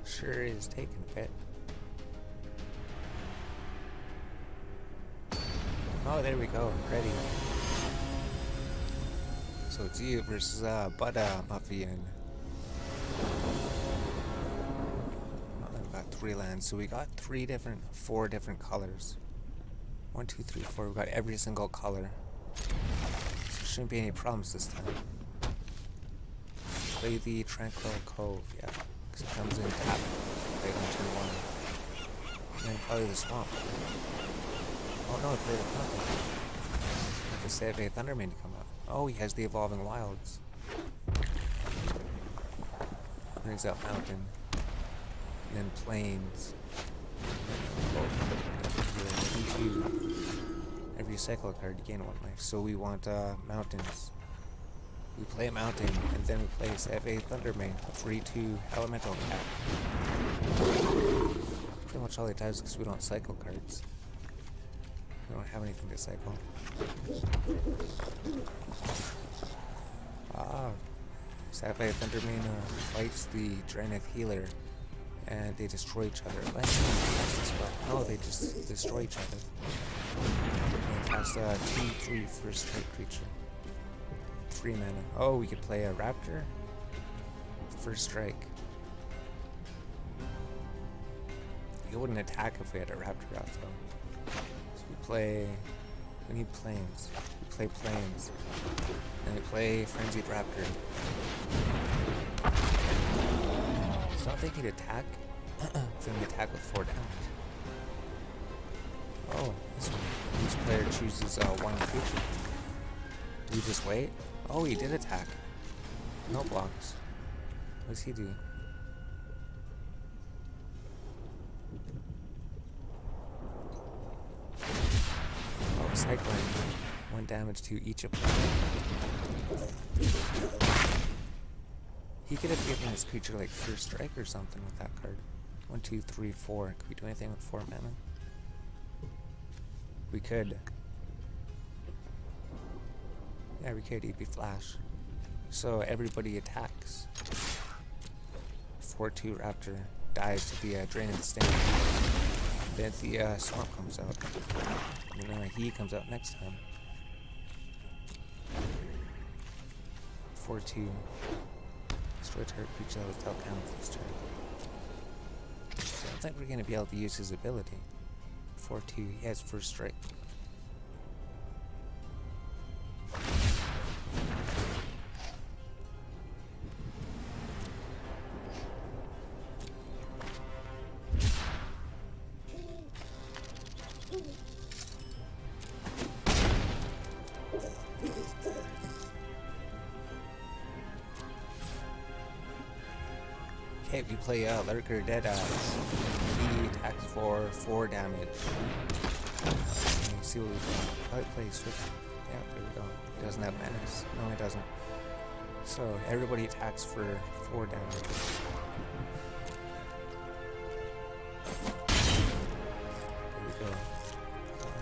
Sure is taking a bit. Oh, there we go. Ready. So it's you versus Buffy and I've got 3 lands. So we got 4 different colors. 1, 2, 3, 4. We got every single color. So shouldn't be any problems this time. Play the Tranquil Cove, yeah. It comes in tap, play on turn 1. And then probably the swamp. Oh no, play the fountain. Have to save a Thundermane to come out. Oh, he has the Evolving Wilds. Brings out Mountain. And then Plains. Every cycle card you gain 1 life. So we want mountains. We play a mountain, and then we play a Thundermane, a 3/2 elemental attack. Pretty much all he does because we don't cycle cards. We don't have anything to cycle. Sapphire Thundermane fights the Draenith Healer, and they destroy each other. No, they just destroy each other. And it has 2/3 first strike creature. 3 mana. Oh, we could play a Raptor. First strike. He wouldn't attack if we had a Raptor out though. So we need Plains. We play Plains. And we play Frenzied Raptor. So I don't think he'd attack. It's gonna attack with 4 damage. Oh, this one. Each player chooses 1 creature. Do we just wait? Oh, he did attack. No blocks. What does he do? Oh, cycling. 1 damage to each opponent. He could have given his creature like first strike or something with that card. 1, 2, 3, 4. Could we do anything with 4 mana? We could. Yeah, we could. He'd be Flash. So everybody attacks. 4/2 Raptor dies to the Draenith Sting. Then the Swamp comes out. And then he comes out next time. 4/2. Destroy target creature that was dealt damage this turn. So I don't think we're going to be able to use his ability. 4/2. He has first strike. Okay, we play Lurker Deadass. He attacks for 4 damage. Let me see what we play. Probably play Swift. Yeah, there we go. He doesn't have menace. No, he doesn't. So everybody attacks for 4 damage. There we go.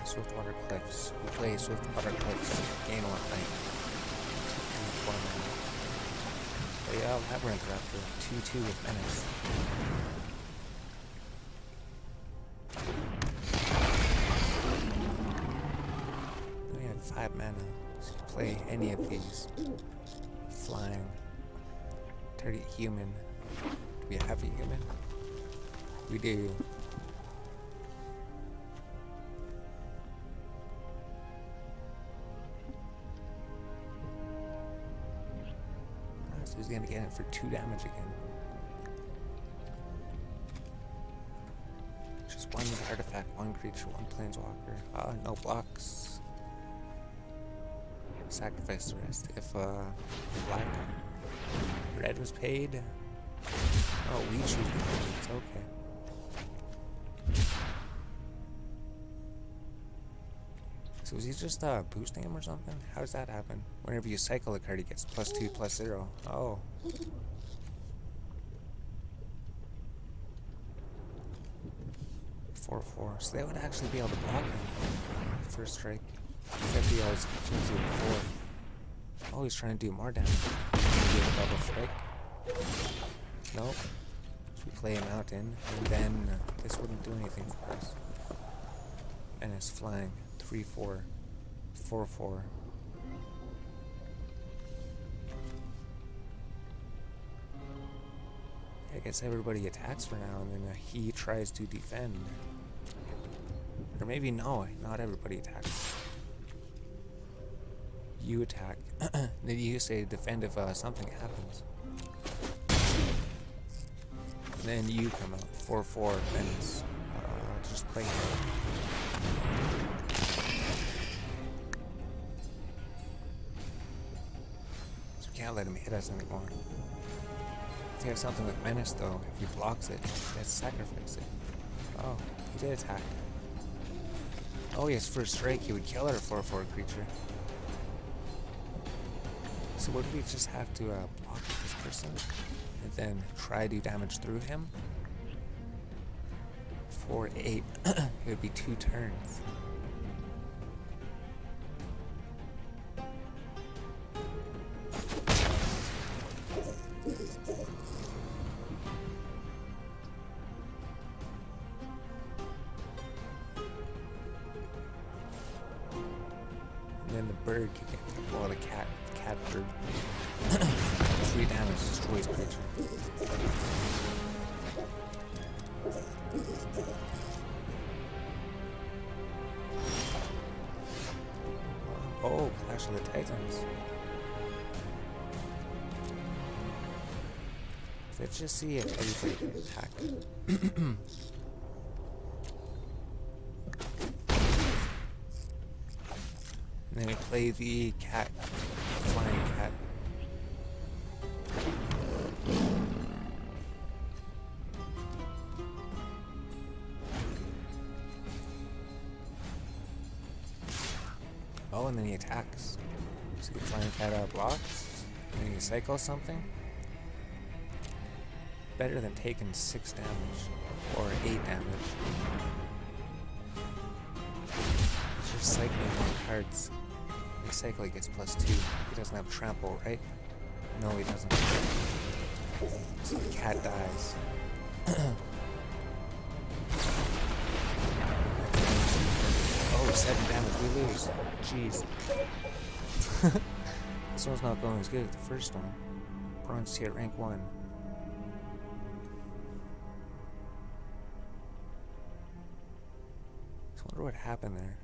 Swiftwater Cliffs. We play Swiftwater Cliffs. Gain 1 life. 4 mana. Yeah, Labyrinth Raptor, 2/2 with menace. that mana. So you play any of these. Flying. Target human. Do we have a human? We do. So he's gonna get it for 2 damage again. Just 1 artifact, 1 creature, 1 planeswalker. No blocks. Sacrifice the rest. If black, red was paid. Oh, we choose the cards. Okay. So is he just boosting him or something? How does that happen? Whenever you cycle a card, he gets +2, +0. Oh. +4/+4. So they would actually be able to block him. First strike. Except he always continues with 4. Oh, he's trying to do more damage. Do a double strike. Nope. So we play him out in, and then this wouldn't do anything for us. And it's flying. 3/4. 4/4. I guess everybody attacks for now, and then he tries to defend. Or maybe no, not everybody attacks. You attack. Then you say defend if something happens. And then you come out. 4/4, then it's just play him. Can't let him hit us anymore. If you have something with menace though, if he blocks it, let's sacrifice it. Oh, he did attack. Oh yes, first strike he would kill our 4/4 creature. So would we just have to block this person and then try to damage through him? 4/8. It would be 2 turns. And then the bird can get, well, the cat bird. 3 damage, destroys creature. Oh, Clash of the Titans. Let's just see if everybody can attack. And then we play the cat, flying cat. Oh, and then he attacks. So the flying cat blocks, and then you cycle something. Better than taking 6 damage, or 8 damage. It's just cycling more cards. He cycling gets +2. He doesn't have trample, right? No, he doesn't. So the cat dies. Oh, 7 damage, we lose. Jeez. This one's not going as good as the first one. Bronze tier, rank 1. I wonder what happened there.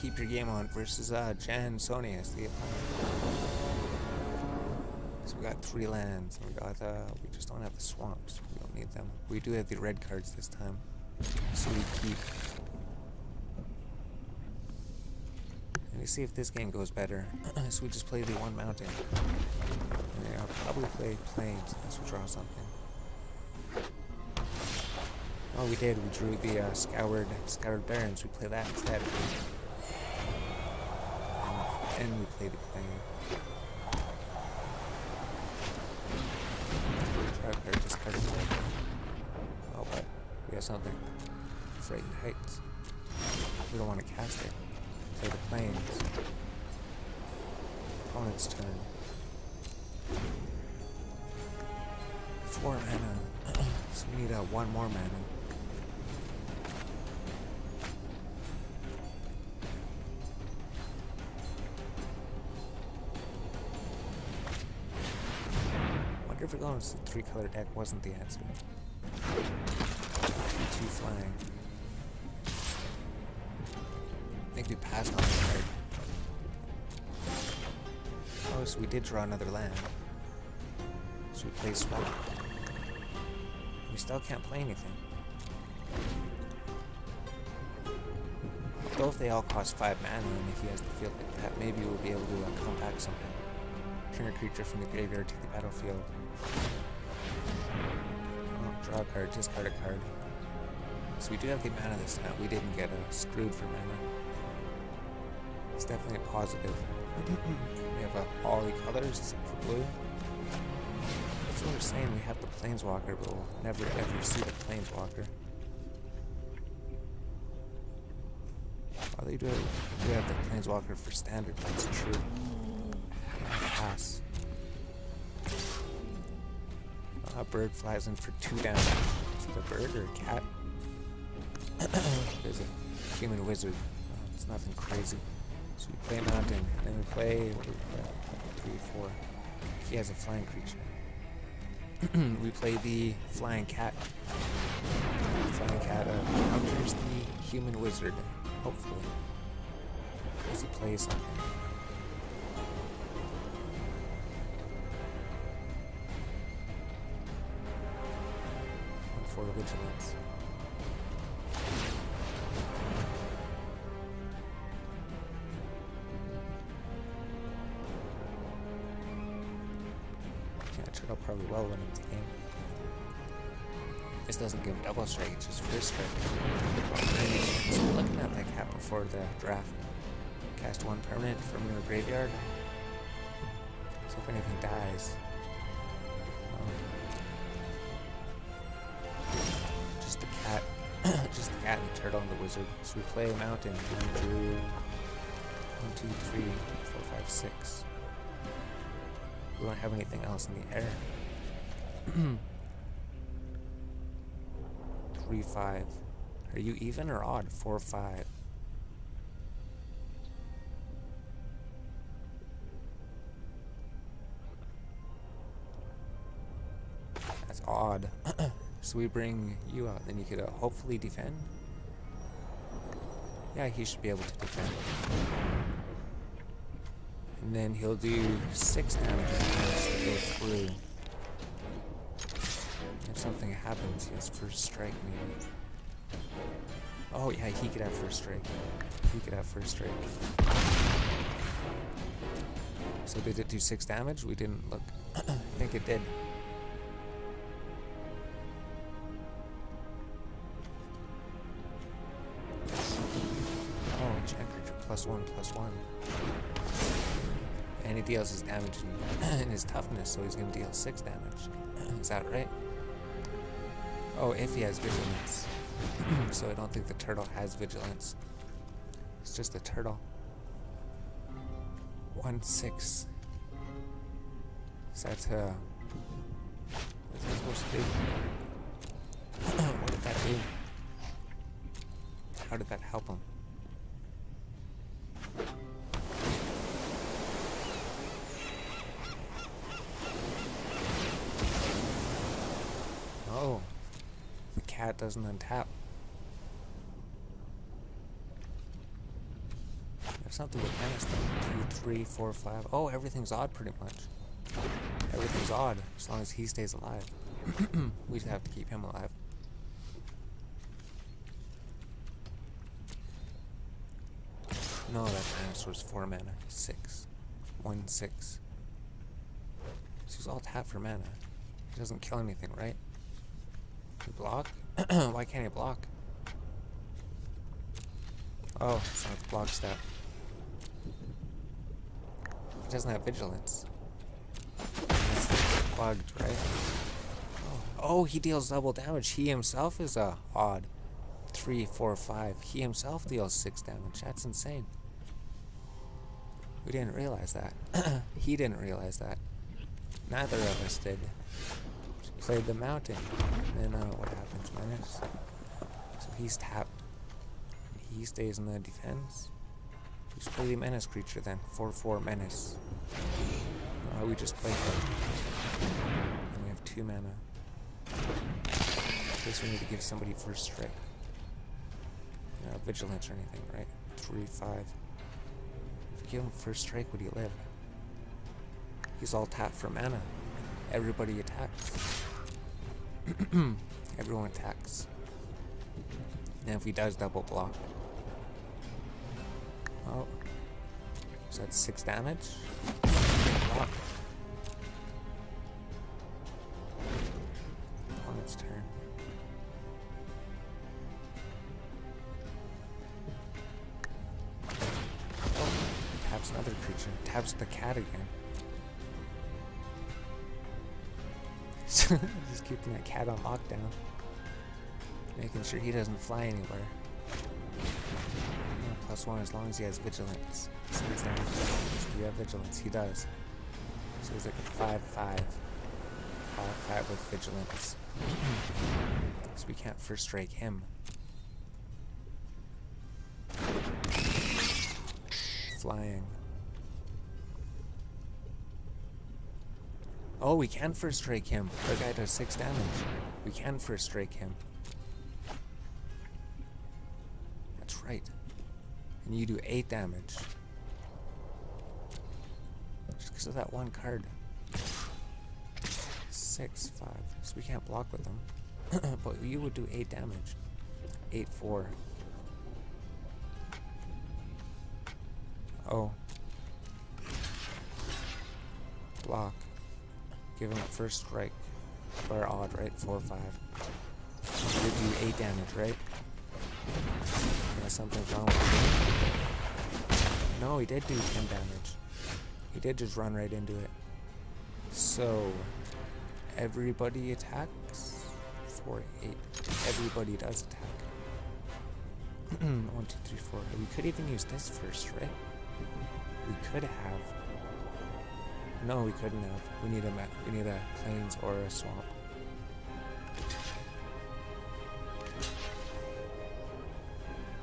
Keep your game on versus Jan Sony as the opponent. So we got 3 lands. And we got we just don't have the swamps. We don't need them. We do have the red cards this time, so we keep. Let me see if this game goes better. So we just play the 1 mountain. And I'll probably play plains unless we draw something. Oh, we did. We drew the scoured barrens. We play that instead. And we play the plane. Draw a card, discard a plane. Oh, but we have something. Frightened Heights. We don't want to cast it. Play the planes. Opponent's turn. 4 mana. So we need 1 more mana. Wonder if we're going to the 3-color deck wasn't the answer. 2 flying. I think we passed on the card. Oh, so we did draw another land. So we play Swap. We still can't play anything. Though if they all cost 5 mana and if he has the field like that, maybe we'll be able to come back somehow. Turn a creature from the graveyard to the battlefield. Oh, draw a card, discard a card. So we do have the mana this time. We didn't get screwed for mana. It's definitely a positive. We have all the colors except for blue. That's what we're saying. We have the Planeswalker, but we'll never ever see the Planeswalker. Oh, they do have the Planeswalker for standard. That's true. Pass. A bird flies in for 2 damage. Is it a bird or a cat? There's a human wizard. Oh, it's nothing crazy. So we play mountain, then we play 3, 4. He has a flying creature. We play the flying cat. Flying cat counters the human wizard. Hopefully, as he plays something. For vigilance. Yeah, Turtle probably well win the game. This doesn't give him double strike, it's just first strike. So we're looking at that cat before the draft. Cast 1 permanent from your graveyard. So if anything dies. Just the cat and the turtle and the wizard. So we play a mountain. 1, 2, 3, 4, 5, 6. We don't have anything else in the air. 3, 5. Are you even or odd? 4, 5. That's odd. So we bring you out, then you could hopefully defend. Yeah, he should be able to defend. And then he'll do 6 damage if he has to go through. If something happens, he has first strike maybe. Oh yeah, he could have first strike. He could have first strike. So did it do 6 damage? We didn't look. I think it did. +1/+1. And he deals his damage in his toughness, so he's going to deal 6 damage. Is that right? Oh, if he has vigilance. So I don't think the turtle has vigilance. It's just a turtle. 1, 6. So that's what's that supposed to do? What did that do? How did that help him? Oh, the cat doesn't untap. There's something with menace though. 2, 3, 4, 5. Oh, everything's odd pretty much. Everything's odd as long as he stays alive. We just have to keep him alive. No, that dinosaur's 4 mana. 6. 1, 6. So he's all tapped for mana. He doesn't kill anything, right? He block? Why can't he block? Oh, it's not the block step. He doesn't have vigilance. That's bugged, right? Oh, he deals double damage. He himself is a odd 3, 4, 5. He himself deals 6 damage. That's insane. We didn't realize that. He didn't realize that. Neither of us did. Just played the mountain. And then what happens, Menace? So he's tapped. He stays in the defense. Just play the Menace creature then. 4/4 Menace. We just played her. And we have 2 mana. In case we need to give somebody first strike. No vigilance or anything, right? 3, 5. If we give him first strike, would he live? He's all tapped for mana. Everybody attacks. Everyone attacks. And if he does double block. Oh. So that's 6 damage. Block. Opponent's turn. Oh, taps another creature. Taps the cat again. Just keeping that cat on lockdown. Making sure he doesn't fly anywhere. +1 as long as he has vigilance. So do you have vigilance? He does. So he's like a 5/5. 5/5 with vigilance. So we can't first strike him. Flying. Oh, we can first strike him. Our guy does 6 damage. We can first strike him. That's right. And you do 8 damage. Just because of that one card. 6/5. So we can't block with them. But you would do 8 damage. 8/4. Oh. Block. Give him a first strike. Or odd, right? 4/5. You would do 8 damage, right? Unless something's wrong with it. No, he did do 10 damage. He did just run right into it. So, everybody attacks? 4, 8. Everybody does attack. 1, 2, 3, 4. We could even use this first, right? We could have. No, we couldn't have. We need a plains or a swamp.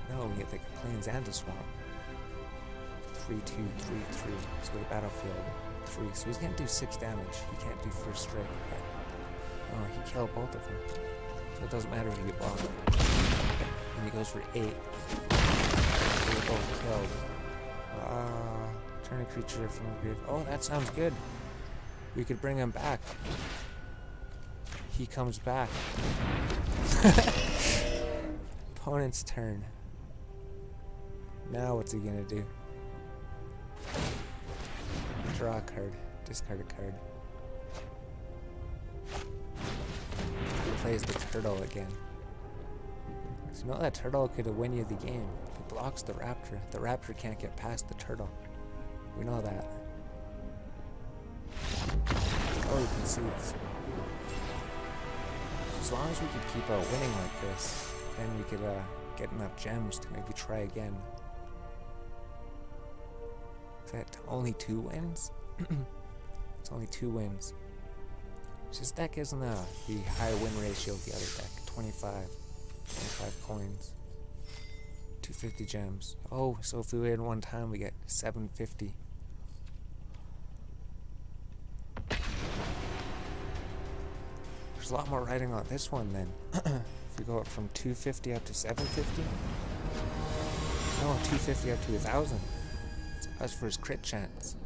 No, we get the plains and a swamp. 3, 2, 3, 3. So the battlefield 3. So he's gonna do 6 damage. He can't do first strike. Oh, he killed both of them. So it doesn't matter if you block. And he goes for 8. They're both killed. Turn a creature from a grave. Oh, that sounds good. We could bring him back. He comes back. Opponent's turn. Now what's he gonna do? Draw a card. Discard a card. He plays the turtle again. So you know that turtle could win you the game. It blocks the raptor. The raptor can't get past the turtle. We know that. Oh, he concedes. As long as we could keep winning like this, then we could get enough gems to maybe try again. Is that only 2 wins? It's only 2 wins. This deck isn't the high win ratio of the other deck. 25 coins. 250 gems. Oh, so if we win one time, we get 750. There's a lot more writing on this one then. If we go up from 250 up to 750. No, 250 up to 1,000. It's us for his crit chance.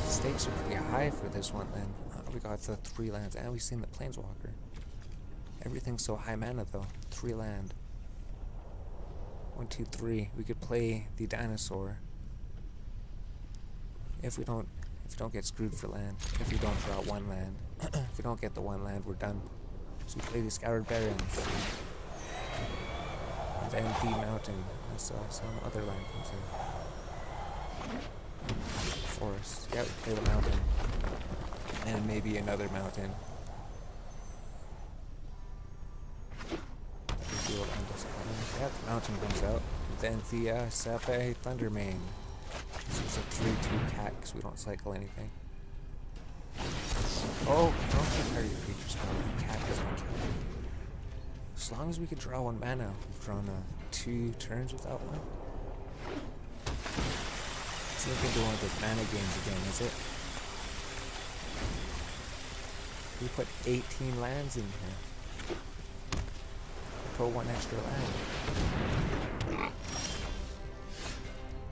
Stakes are pretty high for this one then. We got the 3 lands and we've seen the Planeswalker. Everything's so high mana though. 3 land. 1, 2, 3. We could play the dinosaur. If we don't get screwed for land. If we don't draw 1 land. If we don't get the 1 land, we're done. So we play the Scoured Barrens. And then the mountain. Some other land comes in. forest. Yeah, we play the mountain. And maybe another mountain. Yeah, the mountain comes out. Then the Safe Thundermane. This is a 3-2 cat because we don't cycle anything. Oh, don't take part of your creature spell. The cat doesn't kill. As long as we can draw 1 mana, we've drawn 2 turns without one. So we can do one of those mana games again, is it? We put 18 lands in here. Put 1 extra land.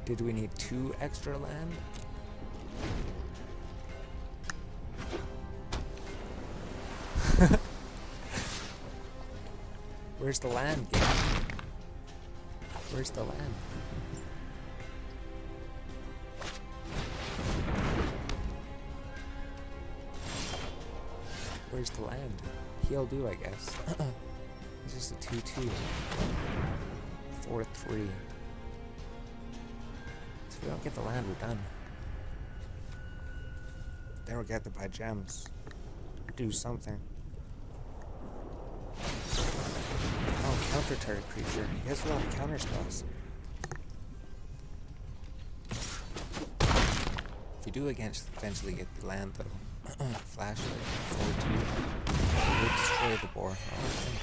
Did we need 2 extra land? Where's the land, game? Where's the land? Where's the land? He'll do, I guess. It's just a 2-2. 4-3. So if we don't get the land, we're done. Then we'll get to buy gems. Do something. Oh, counter target creature. He has a lot of counter spells. If we do eventually get the land though. Flashlight. 4-2. We'll destroy the boar. Oh, okay.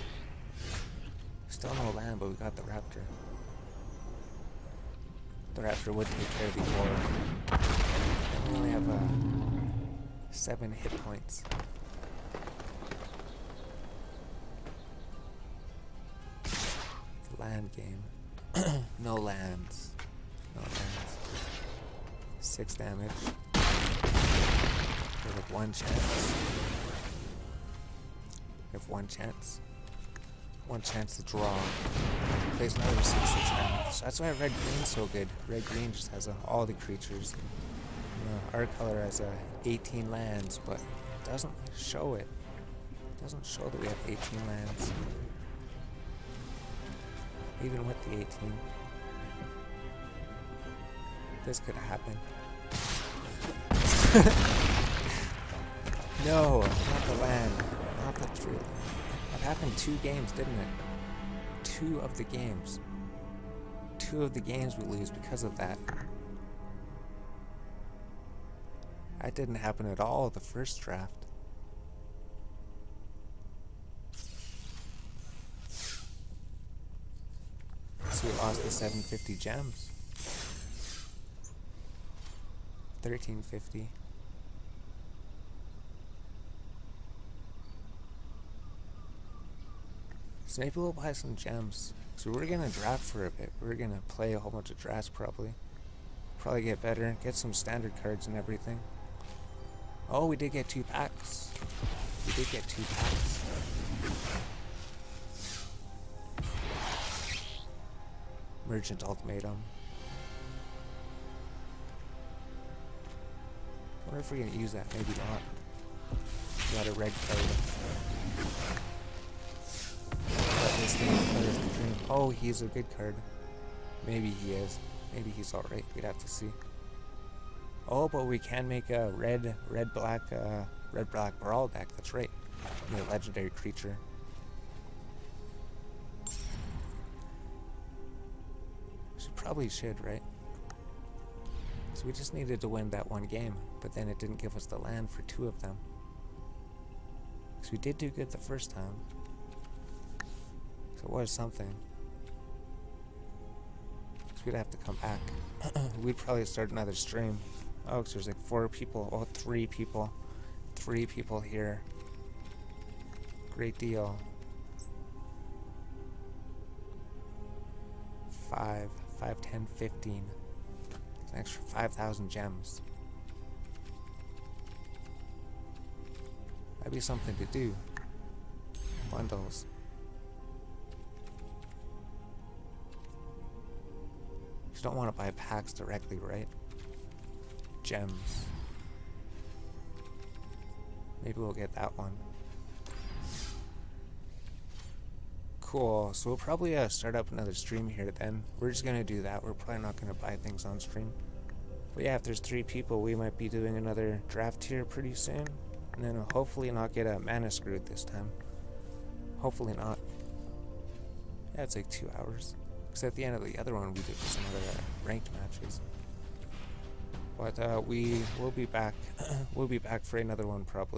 Still no land, but we got the raptor. The raptor would take care of the boar. We only have 7 hit points. Land game. No lands. No lands. 6 damage. We have 1 chance. We have 1 chance. 1 chance to draw. Plays another 6/6 damage. So that's why red green's so good. Red green just has all the creatures. Our color has 18 lands, but it doesn't show it. It doesn't show that we have 18 lands. Even with the 18. This could have happened. No, not the land. Not the true land. That happened 2 games, didn't it? 2 of the games. 2 of the games we lose because of that. That didn't happen at all the first draft. So we lost the 750 gems. 1350. So maybe we'll buy some gems. So we're gonna draft for a bit. We're gonna play a whole bunch of drafts probably. Probably get better, get some standard cards and everything. Oh, we did get 2 packs. We did get 2 packs. Merchant Ultimatum. I wonder if we're gonna use that, maybe not. Got a red card. This thing is the dream. Oh, he's a good card. Maybe he is. Maybe he's alright. We'd have to see. Oh, but we can make a red black brawl deck. That's right. A legendary creature. Probably should, right? So we just needed to win that 1 game, but then it didn't give us the land for 2 of them. Because we did do good the first time. So it was something. So we'd have to come back. We'd probably start another stream. Oh, because there's like 4 people. Oh, 3 people. 3 people here. Great deal. 5, 10, 15. It's an extra 5,000 gems. That'd be something to do. Bundles. You don't want to buy packs directly, right? Gems. Maybe we'll get that one. Cool, so we'll probably start up another stream here then. We're just gonna do that. We're probably not gonna buy things on stream. But yeah, if there's 3 people, we might be doing another draft here pretty soon. And then hopefully not get mana screwed this time. Hopefully not. Yeah, it's like 2 hours. Because at the end of the other one, we did some other ranked matches. But we will be back. We'll be back for another one probably.